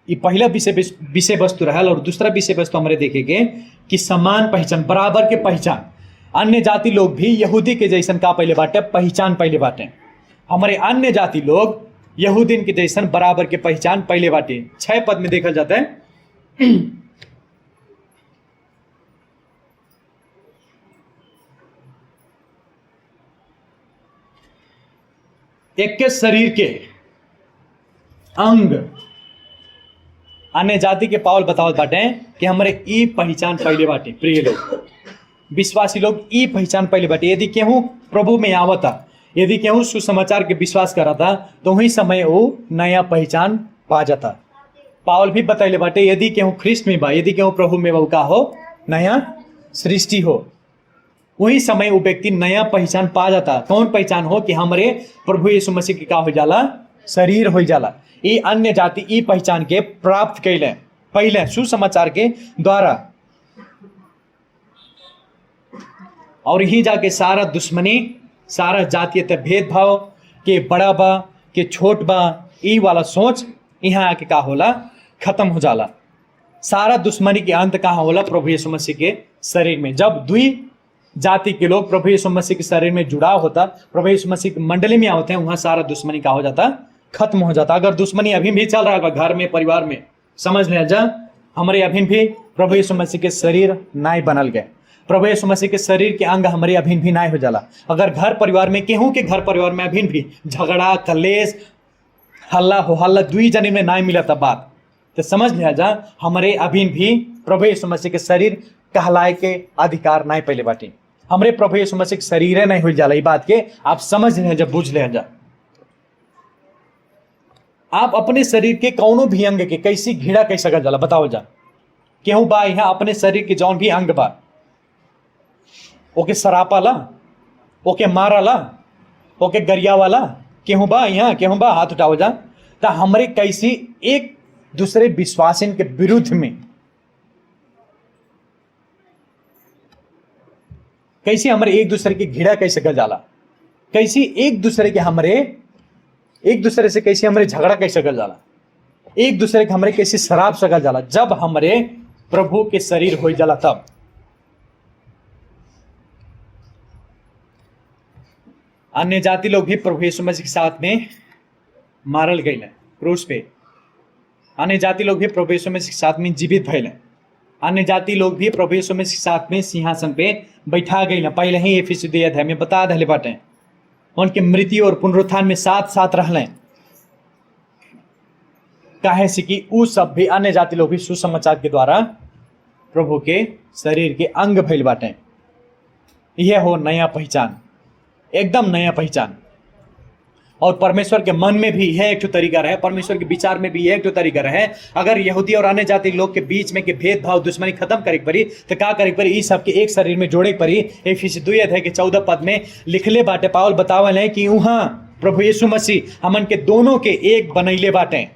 ये पहला विषय वस्तु रहल। और दूसरा विषय वस्तु हमारे देखेंगे कि समान पहचान, बराबर के पहचान। अन्य जाति लोग भी यहूदी के जैसन का पहले बाटे पहचान पहले बाटे। हमारे अन्य जाति लोग यहूदीन के जैसन बराबर के पहचान पहले बाटे। 6 पद में देखा जाता है, एक के शरीर के अंग अन्य जाति के पावल बतावत बाटे कि हमारे ई पहचान पहले बाटे। प्रिय लोग, विश्वासी लोग ई पहचान पहले बाटे। यदि केहू प्रभु में आवता, यदि केहू सुसमाचार के विश्वास करता तो वही समय वो नया पहचान पा जाता। पावल भी बतैले बाटे यदि केहू ख्रिस्ट में बा, यदि केहू प्रभु में बा, का हो, नया सृष्टि हो। वही समय वो व्यक्ति नया पहचान पा जाता। कौन पहचान हो कि हमारे प्रभु यीशु मसीह के का हो जाला, शरीर हो जाला। ये अन्य जाति ई पहचान के प्राप्त कैले पहले सुसमाचार के द्वारा। और यही जाके सारा दुश्मनी, सारा जातीयत भेदभाव के बड़ा बा के छोट बा, ई वाला सोच यहाँ आके का होला, खत्म हो जाला। सारा दुश्मनी के अंत कहाँ होला, प्रभु यीशु मसीह के शरीर में। जब 2 जाति के लोग प्रभु यीशु मसीह के शरीर में जुड़ाव होता, प्रभु यीशु मसीह की मंडली में होते हैं, वहां सारा दुश्मनी का हो जाता, खत्म हो जाता। अगर दुश्मनी अभी भी चल रहा है घर में, परिवार में, समझ लिया जा हमारे अभी भी प्रभु यीशु मसीह के शरीर नहीं बनल गए। प्रभु यीशु मसीह के शरीर के अंग हमारे अभिन भी ना हो जाला। अगर घर परिवार में केहू के घर परिवार में अभिन भी झगड़ा कलेश हल्ला हो हल्ला दुई जने में ना मिला तब बात तो समझ लिया जा हमारे अभिन भी प्रभु यीशु मसीह के शरीर कहलाए के अधिकार नहीं पहले बाटी। हमारे प्रभु यीशु मसीह के शरीर नहीं हो जाला। ये बात के आप समझ ले जा बुझ ले जा। आप अपने शरीर के कौनो भी अंग के कैसी घीड़ा कैसे कर जाला बताओ जा। केहू बा यहाँ अपने शरीर के जौन भी अंग बा ओके सरापाला ओके माराला ओके गरिया वाला केहू बा यहाँ केहू बा हाथ उठाओ जा। तो हमारे कैसी एक दूसरे विश्वासिन के विरुद्ध में कैसे हमारे एक दूसरे की घिड़ा कैसे कर जाला, कैसी एक दूसरे के हमारे एक दूसरे से कैसे हमारे झगड़ा कैसे कर जाला, एक दूसरे के हमारे कैसे शराब सका जाला जब हमारे प्रभु के शरीर हो जाला तब। अन्य जाति लोग भी प्रभु यीशु मसीह के साथ में मारल गए क्रूस पे। अन्य जाति लोग भी प्रभु यीशु मसीह के साथ में जीवित भइल। अन्य जाति लोग भी प्रभु यीशु मसीह के साथ में सिंहासन पे बैठा गए। पहले ही एफिसी 2 अध्याय में बता दे बाटे उनके मृत्यु और पुनरुत्थान में साथ साथ रहले। काहे से कि उ सब भी अन्य जाति लोग भी सुसमाचार के द्वारा प्रभु के शरीर के अंग भइल बाटे। यह हो नया पहचान, एकदम नया पहचान। और परमेश्वर के मन में भी यह एक तरीका रहे, परमेश्वर के विचार में भी यह एक तरीका रहे। अगर यहूदी और अन्य जाति लोग के बीच में के भेदभाव दुश्मनी खत्म करे पड़ी तो क्या करे पड़ी, इस सबके एक शरीर में जोड़े पड़ी। एफिसी 2 अध्याय के 14 पद में लिखले बाटे पाउल बतावल है कि वहां प्रभु यीशु मसीह हमन के दोनों के एक बनैले बाटे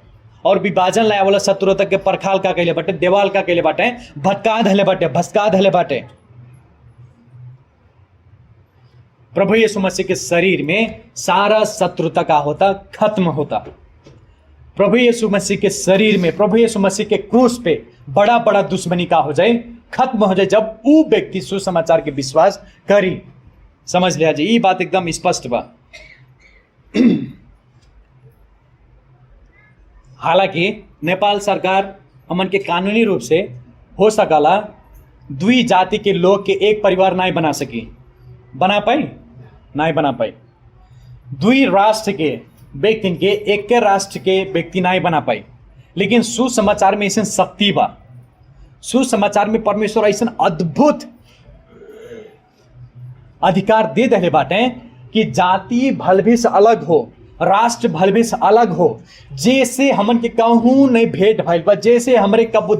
और विभाजन लाए वाला शत्रुता के परखाल का कहले बाटे, देवाल का कहले बाटे, भटका धले बाटे, भस्का धले बाटे। प्रभु यीशु मसीह के शरीर में सारा शत्रुता का होता खत्म होता। प्रभु यीशु मसीह के शरीर में, प्रभु यीशु मसीह के क्रूस पे बड़ा बड़ा दुश्मनी का हो जाए, खत्म हो जाए जब वो व्यक्ति सुसमाचार के विश्वास करी। समझ लिया जी, ये बात एकदम स्पष्ट बा। हालांकि नेपाल सरकार हमन के कानूनी रूप से हो सकला दुई जाति के लोग के एक परिवार नहीं बना सकी, बना पाई नहीं बना पाई। दुई राष्ट्र के व्यक्ति के एक के राष्ट्र के व्यक्ति नहीं बना पाई। लेकिन सुसमाचार में ऐसा शक्ति बा, सुसमाचार में परमेश्वर ऐसा अद्भुत अधिकार दे दे बाटे कि जाति भलभे से अलग हो, राष्ट्र भलभे से अलग हो। जैसे हमन के कहूँ नहीं भेंट भइल बा, जैसे हमरे कबू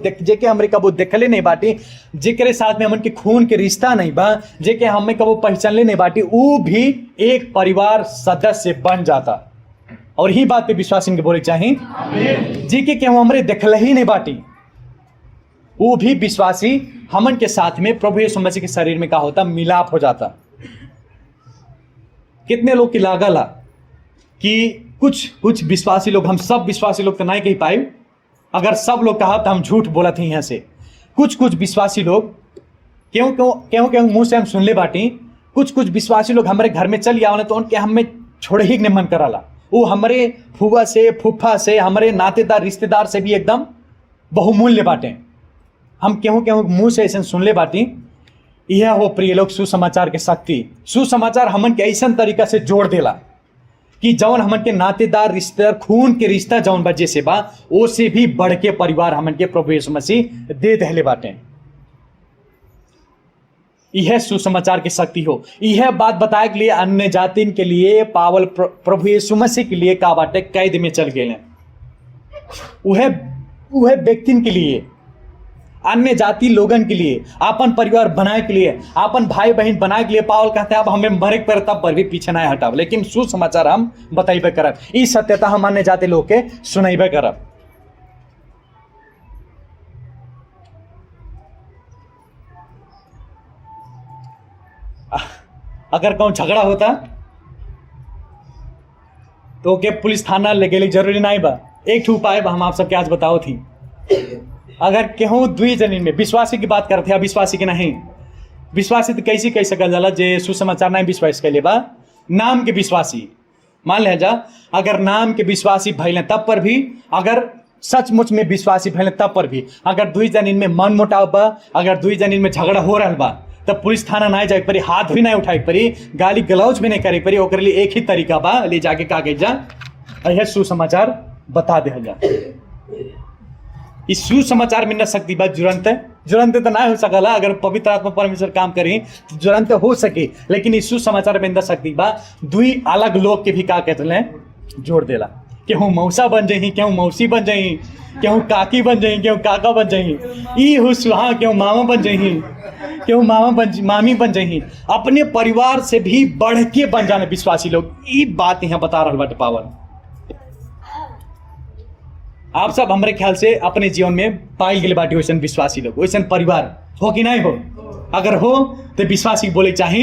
देखले नहीं बाटी, जेकरे साथ में हमन के खून के रिश्ता नहीं बा, जेके हमें कबू पहचानले नहीं बाटी, वो भी एक परिवार सदस्य बन जाता। और ही बात पे विश्वास इनके बोले चाहिए, जेके के हमरे देखले ही नहीं बाटी, वो भी विश्वासी हमन के साथ में प्रभु यीशु मसीह के शरीर में का होता मिलाप हो जाता। कितने लोग की लागला कि कुछ विश्वासी लोग, हम सब विश्वासी लोग तो नहीं कह पाए, अगर सब लोग कहा तो हम झूठ बोला थे यहाँ से। कुछ विश्वासी लोग क्यों मुंह से हम सुन ले बाटी, कुछ विश्वासी लोग हमारे घर में चल आवे तो उनके हमें छोड़े ही नहीं मन कराला। वो हमारे फुआ से फुफ्फा से हमारे नातेदार रिश्तेदार से भी एकदम बहुमूल्य बाटे। हम क्यों मुंह से ऐसे सुन ले बाटी। यह हो प्रिय लोग सुसमाचार के शक्ति। सुसमाचार हमन के ऐसा तरीका से जोड़ देला कि जौन हमन के नातेदार रिश्तेदार खून के रिश्ता जौन बजे से बा ओ से भी बढ़ के परिवार हमन के प्रभु यीशु मसीह दे दहले बाटे। यह सुसमाचार की शक्ति हो। यह बात बताए के लिए अन्य जातिन के लिए पावल प्रभु यीशु मसीह के लिए का बाटे कैद में चल गए। वह व्यक्तिन के लिए, अन्य जाति लोगन के लिए, अपन परिवार बनाए के लिए, अपन भाई बहन बनाए के लिए पावल कहते हैं अब हमें मरे पर तब पर भी पीछे नहीं हटाव, लेकिन सुसमाचार हम बताइबे करब। ई सत्यता हम अन्य जाति लोग के सुनाइबे करब। अगर कहूँ झगड़ा होता तो के पुलिस थाना ले गए जरूरी नहीं बा। एक ठू उपाय हम आप सबके आज बताओ थी। अगर केहू दुई जनीन में विश्वासी की बात करते हैं, अविश्वासी की नहीं। विश्वासी तो कैसी कह सकल जाला जे सुसमाचार नहीं विश्वास कैले बा, नाम के विश्वासी मान ले जा। अगर नाम के विश्वासी भइले तब पर भी, अगर सचमुच में विश्वासी भइले तब पर भी, अगर दुई जनीन में मन मुटाव बा, अगर दुई जनीन में झगड़ा हो रहा बा तब पुलिस थाना ना जाए पड़ी, हाथ भी ना उठाए पड़ी, गाली गलौज भी नहीं करे पड़ी। ओकर लिए एक ही तरीका बा, ले जाके कागज जा यह सुसमाचार बता दे जा। इस सुसमाचार में न शक्ति बा जुरंत तो ना हो सकला। अगर पवित्र आत्मा परमेश्वर काम करी तो जुरंत हो सके, लेकिन इस सुसमाचार में न शक्ति बा दुई अलग लोग के भी का कहते जोड़ देला। केहू मौसा बन जाही, केहू मौसी बन जाही, केहू काकी बन जाही, केहू काका बन जाही, ई हुआ केहू मामा बन जाही, केहू मामी बन जाही। अपने परिवार से भी बढ़ के बन जाने विश्वासी लोग। ये बात यहाँ बता रहा बाटे पावन। आप सब हमारे ख्याल से अपने जीवन में पाइल गए बाटी वैसन विश्वासी लोग, वैसन परिवार हो कि नहीं हो? अगर हो तो विश्वासी बोले चाहे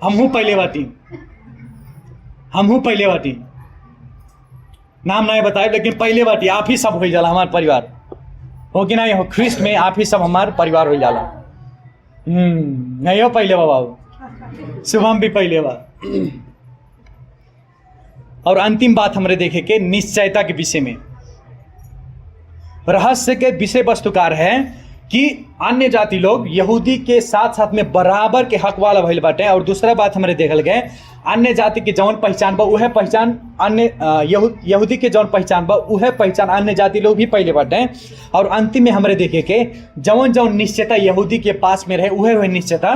हमहू पहले बाटी, नाम नहीं बताए लेकिन पहले बाटी आप ही सब हो जाला हमारे परिवार, हो कि नहीं हो? ख्रिस्ट में आप ही सब हमारे परिवार हो जाला। नहीं हो पहले बाबा, शुभम भी पहले बा। और अंतिम बात हमरे देखे के निश्चयता के विषय में, रहस्य के विषय वस्तुकार है कि अन्य जाति लोग यहूदी के साथ साथ में बराबर के हक वाला भइल बाटे। और दूसरा बात हमरे देखल गए, अन्य जाति के जौन पहचान बा उहे पहचान अन्य यहूदी के जौन पहचान बा उहे पहचान अन्य जाति लोग भी पहले बाटे। और अंतिम में हमरे देखे के जौन जौन निश्चयता यहूदी के पास में रहे उहे निश्चयता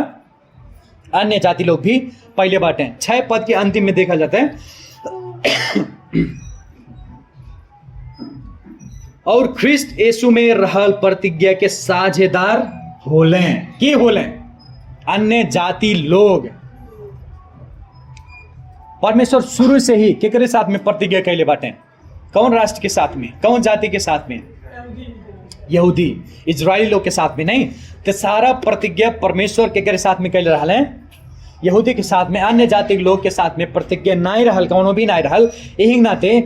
अन्य जाति लोग भी पहले बाटे। 6 पद के अंतिम में देखा जाता है और ख्रिस्ट यीशु में रहल प्रतिज्ञा के साझेदार होले। के होले? अन्य जाति लोग। परमेश्वर शुरू से ही केकरे साथ में प्रतिज्ञा कैले बाटे? कौन राष्ट्र के साथ में, कौन जाति के साथ में? यहूदी इजराइली लोग के साथ में नहीं। तो सारा प्रतिज्ञा परमेश्वर केकरे साथ में कैले रहल है? यहूदी के साथ में। अन्य जाति लोग के साथ में प्रतिज्ञा नहीं रहल, कौनो भी नहीं रहल। यही नाते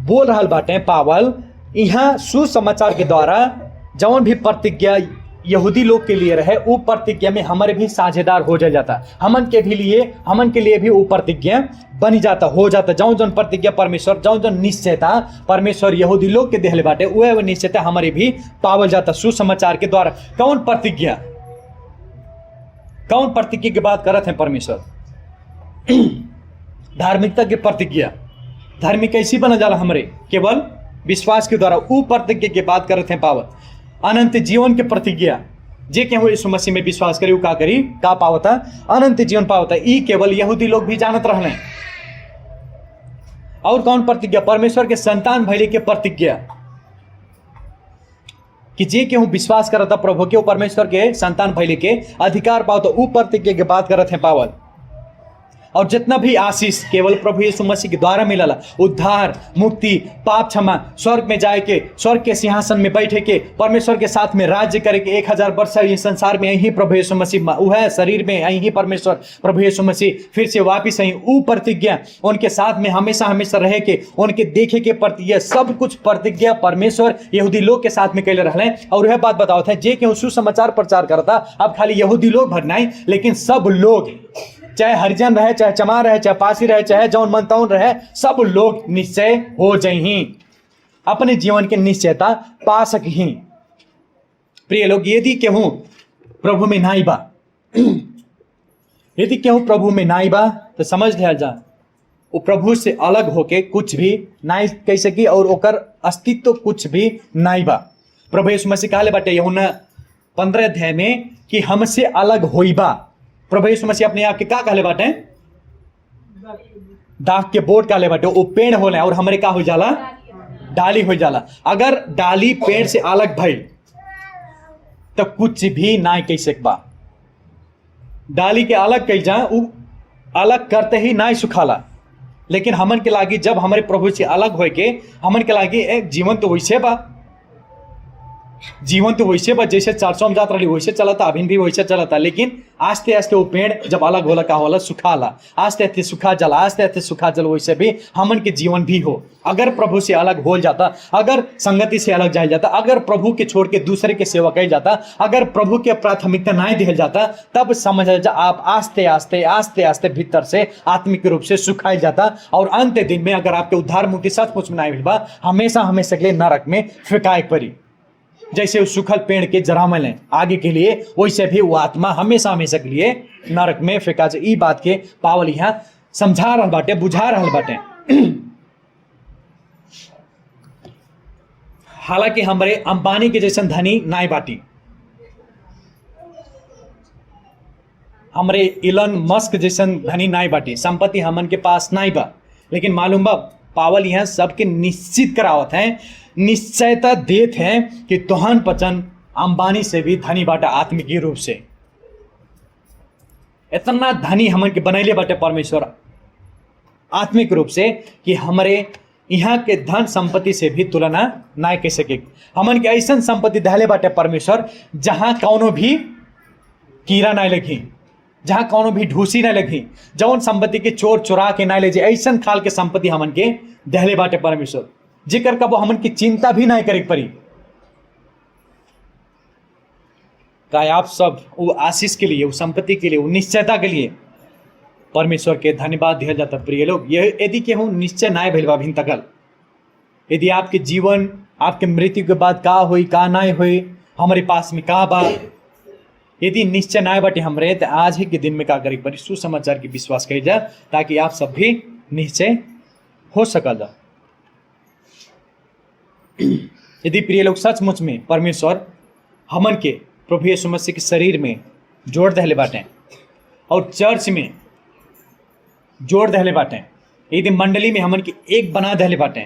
बोल रहल बाटे पावल यहाँ सुसमाचार के द्वारा जौन भी प्रतिज्ञा यहूदी लोग के लिए रहे वो प्रतिज्ञा में हमारे भी साझेदार हो जाता। हमन के लिए भी वो प्रतिज्ञा बनी जाता, हो जाता। जौन जौन प्रतिज्ञा परमेश्वर, जौन जौन निश्चयता परमेश्वर यहूदी लोग के देहले बाटे वह निश्चयता हमारे भी पावल जाता सुसमाचार के द्वारा। कौन प्रतिज्ञा की बात करत हैं परमेश्वर? धार्मिकता की प्रतिज्ञा। धार्मिक कैसी बना जाला? हमरे केवल विश्वास के द्वारा वो प्रतिज्ञा की बात करत हैं पावत। अनंत जीवन के प्रतिज्ञा जे केहू यीशु मसीह में विश्वास करी का करी का पावता? अनंत जीवन पावता। ई केवल यहूदी लोग भी जानत रहने। और कौन प्रतिज्ञा? परमेश्वर के संतान भइले के प्रतिज्ञा कि जे केहू विश्वास करता प्रभु के परमेश्वर के संतान भइले के अधिकार पाओ। तो ऊ प्रतिज्ञा के बात करत हैं पावल। और जितना भी आशीष केवल प्रभु यीशु मसीह के द्वारा मिलला, उद्धार, मुक्ति, पाप क्षमा, स्वर्ग में जाए के, स्वर्ग के सिंहासन में बैठे के, परमेश्वर के साथ में राज्य करे के 1000 वर्ष इस संसार में यही प्रभु यीशु मसीह वह शरीर में यही परमेश्वर प्रभु यीशु मसीह फिर से वापिस यही ऊ प्रतिज्ञा उनके साथ में हमेशा हमेशा रहे के, उनके देखे के प्रतिज्ञा, सब कुछ प्रतिज्ञा परमेश्वर यहूदी लोग के साथ में कैले रहले। और यह बात बताओ था जे केहू सुसमाचार प्रचार करता अब खाली यहूदी लोग भर नहीं, लेकिन सब लोग, चाहे हरिजन रहे, चाहे चमार रहे, चाहे पासी रहे, चाहे जौन मनतौन रहे, सब लोग निश्चय हो जाही, अपने जीवन के निश्चयता पा सकी। प्रिय लोग, यदि केहू प्रभु में नाई बा, यदि केहू प्रभु में नाई बा तो समझ लिया जा वो प्रभु से अलग होके कुछ भी नाई कह सकी और ओकर अस्तित्व कुछ भी नाई बा। प्रभु यीशु मसीह कहले बाटे यूहन्ना 15 अध्याय में कि हमसे अलग होई बा। प्रभु यीशु मसीह अपने आप के का कहले बाटे? दाख के बोट कहले बाटे। वो पेड़ होले और हमरे का हो जाला? डाली हो जाला। अगर डाली पेड़ से अलग भई तो कुछ भी ना कह सकबा। डाली के अलग कही जा, उ अलग करते ही ना सुखाला। लेकिन हमन के लागी जब हमारे प्रभु से अलग होए के हमन के लागी एक जीवन तो वैसे बा, जीवन तो वैसे बा जैसे 400 में जात रही वैसे चलता, अभी भी वैसे चलता। लेकिन आस्ते आस्ते वो पेड़ जब अलग होला का होला? सुखाला। आस्ते आस्ते सुखा जला, आस्ते आस्ते सुखा जल। वैसे भी हमन के जीवन भी हो। अगर प्रभु से अलग हो जाता, अगर संगति से अलग जाया जाता, अगर प्रभु के छोड़ के दूसरे के सेवा किया जाता, अगर प्रभु के प्राथमिकता नहीं दिया जाता, तब समझ जा आप आस्ते आस्ते आस्ते आस्ते भीतर से आत्मिक रूप से सुखाई जाता। और अंत दिन में अगर आपके उद्धार मुक्ति सचमुच में नहीं मिल बा, हमेशा हमेशा के लिए नरक में फेंकाए पड़ी। जैसे उस सूखल पेड़ के जरामल है आगे के लिए, वैसे भी वो आत्मा हमेशा हमेशा के लिए नरक में फेंका जाए। ई बात के पावल यहाँ समझा रहल बाटे, बुझा रहल बाटे। हालांकि हमारे अंबानी के जैसन धनी नाई बाटी, हमरे इलन मस्क जैसन धनी नाई बाटी, संपत्ति हमन के पास नाई बा, लेकिन मालूम बा पावल यहाँ सबके निश्चित करावत है, निश्चयता देत है कि तोहन पचन अंबानी से भी धनी बाटा आत्मिक रूप से। इतना धनी हमन के बनैले बाटे परमेश्वर आत्मिक रूप से कि हमारे यहाँ के धन संपत्ति से भी तुलना ना कह सके। हमन के ऐसा संपत्ति दहले बाटे परमेश्वर जहां कौनो भी कीड़ा ना लगी, जहां कौनो भी ढूसी ना लगी, जौन संपत्ति के चोर चुरा के ना ले जाए, ऐसा खाल के संपत्ति हमन के दहले बाटे परमेश्वर, जिक्र कबो हमन की चिंता भी ना करे पड़ी। का आप सब वो आशीष के लिए, वो संपत्ति के लिए, वो निश्चयता के लिए परमेश्वर के धन्यवाद दिया जाता। प्रिय लोग, यह यदि केहू निश्चय ना भइल बा अभी तकल, यदि आपके जीवन आपके मृत्यु के बाद का हुई का ना हुई, हमारे पास में का बा, यदि निश्चय ना बाटे हमरे, तो आज ही के दिन में का करे पड़ी, सुसमाचार की विश्वास कही जा, ताकि आप सब भी निश्चय हो सकल जा। यदि प्रिय लोग सचमुच में परमेश्वर हमन के प्रभु यीशु मसीह के शरीर में जोड़ दहले बाटे और चर्च में जोड़ दहले बाटे, यदि मंडली में हमन के एक बना दहले बाटे,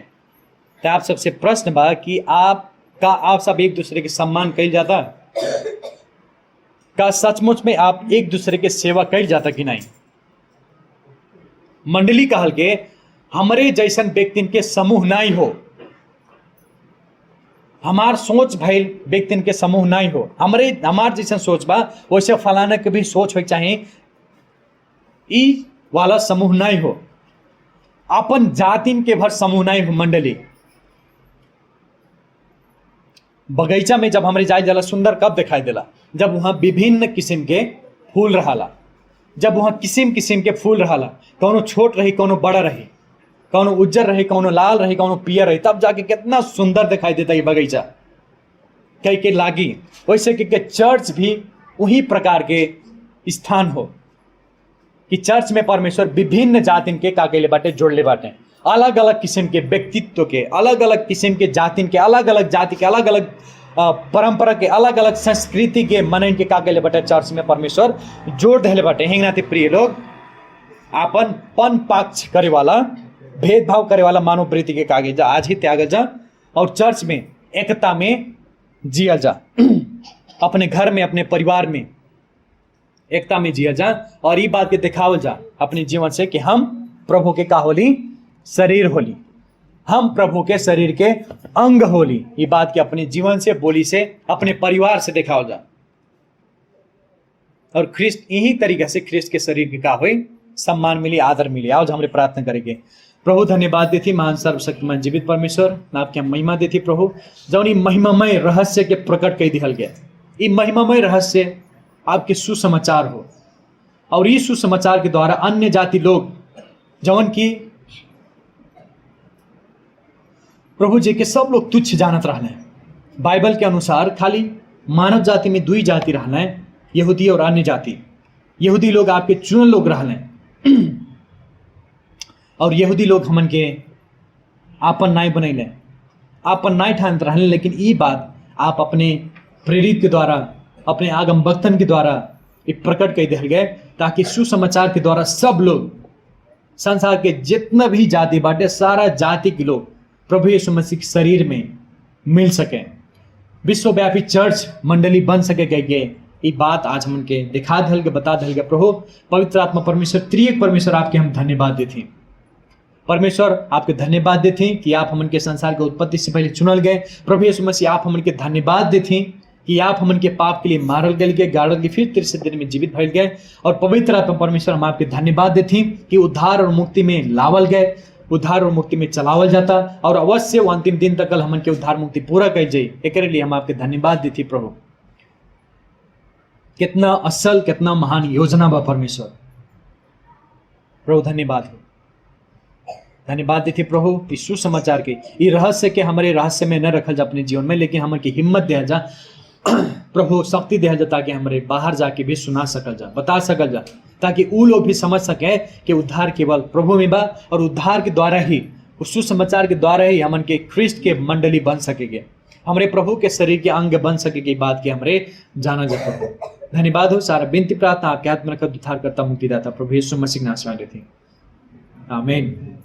तो आप सबसे प्रश्न बा कि आप सब एक दूसरे के सम्मान कइल जाता, का सचमुच में आप एक दूसरे के सेवा कइल जाता कि नहीं। मंडली कहल के हमरे जैसन व्यक्तिन के समूह नहीं हो, हमार सोच भइल व्यक्तिन के समूह नहीं हो, हमार जैसन सोच बा वैसे फलाना के भी सोच हो चाहे, ई वाला समूह नहीं हो, अपन जातिन के भर समूह नहीं हो। मंडली बगीचा में जब हमरे जाए जाला सुंदर कब दिखाई देला, जब वहां विभिन्न किस्म के फूल रहाला, जब वहां किस्म किस्म के फूल रहाला, कौनो छोट रही कौनो बड़ा रही, कौनो उज्जर रही कौनो लाल रही कौनो पियर रही, तब जाके कितना सुंदर दिखाई देता ये बगीचा कई के लागी। वैसे कि चर्च भी वही प्रकार के स्थान हो कि चर्च में परमेश्वर विभिन्न जातिन के का कैले बाटे जोड़ले बाटे, अलग अलग किस्म के व्यक्तित्व के, अलग अलग किस्म के जातिन के, अलग अलग जाति के, अलग अलग परंपरा के, अलग अलग संस्कृति के मनन के का कैले बाटे चर्च में परमेश्वर जोड़ दहले बाटे। हिंग नाते प्रिय लोग, आपन पन पक्ष करे वाला, भेदभाव करे वाला मानव वृत्ति के कागे जा आज ही त्यागल जा और चर्च में एकता में जिया जा, अपने घर में अपने परिवार में एकता में जिया जा और ये बात के दिखावल जा अपने जीवन से कि हम प्रभु के का होली शरीर होली, हम प्रभु के शरीर के अंग होली। ये बात के अपने जीवन से, बोली से, अपने परिवार से दिखावल जा और ख्रिस्ट यही तरीके से ख्रिस्ट के शरीर के का हुई सम्मान मिली, आदर मिली। आज हमरे प्रार्थना करेंगे। प्रभु धन्यवाद देती महान सर्वशक्तिमान जीवित परमेश्वर, आपके महिमा देती प्रभु, जौन ई महिमामय रहस्य के प्रकट कर दिहल गया। ये महिमामय रहस्य आपके सुसमाचार हो और इस सुसमाचार के द्वारा अन्य जाति लोग जौन की प्रभु जी के सब लोग तुच्छ जानत रहना है। बाइबल के अनुसार खाली मानव जाति में दुई जाति रहना है, यहूदी और अन्य जाति। यहूदी लोग आपके चुनल लोग रहना है और यहूदी लोग हमन के आपन नाय बनैले, आपन नाय ठानत रहने, लेकिन ये बात आप अपने प्रेरित के द्वारा, अपने आगम वक्तन के द्वारा एक प्रकट कर दिया गए, ताकि सुसमाचार के द्वारा सब लोग, संसार के जितना भी जाति बाटे, सारा जाति के लोग प्रभु यीशु मसीह के शरीर में मिल सके, विश्वव्यापी चर्च मंडली बन सके। गए ये बात आज हम उनके दिखा दल के बता दल के। प्रभु पवित्र आत्मा परमेश्वर, त्रिएक परमेश्वर, आपके हम धन्यवाद देते परमेश्वर, आपके धन्यवाद देते कि आप हमन के संसार के उत्पत्ति से पहले चुनल गए। प्रभु यीशु मसीह, आप हमन के धन्यवाद देते कि आप हमन के पाप के लिए मारल गए, गाड़ल गए, फिर तीसरे दिन में जीवित भइल गए। और पवित्र आत्मा परमेश्वर, हम आपके धन्यवाद देते कि उद्धार और मुक्ति में लावल गए, उद्धार और मुक्ति में चलावल जाता और अवश्य वो अंतिम दिन तक हमन के उद्धार मुक्ति पूरा कर जाए। एक लिए हम आपके धन्यवाद देते प्रभु। कितना असल, कितना महान योजना बा परमेश्वर। प्रभु धन्यवाद हो। धन्यवाद देते प्रभु इस सुसमाचार के ये रहस्य के हमारे रहस्य में न रखल जा अपने जीवन में, लेकिन हमारे हिम्मत दिया जा प्रभु, शक्ति दिया जा, ताकि हमारे बाहर जाके भी सुना सकल जा, बता सकल जा, ताकि वो लोग भी समझ सके कि उद्धार केवल प्रभु में बा और उद्धार के द्वारा ही, उस सुसमाचार के द्वारा ही हमन के ख्रिस्ट के मंडली बन सकेंगे, हमारे प्रभु के शरीर के अंग बन सकेगी। बात के हमारे जाना जाता है। धन्यवाद हो। सारा विनती प्रार्थना आपके आत्मा का उद्धार करता मुक्तिदाता प्रभु यीशु मसीह के नाम से मांगते हैं, आमीन।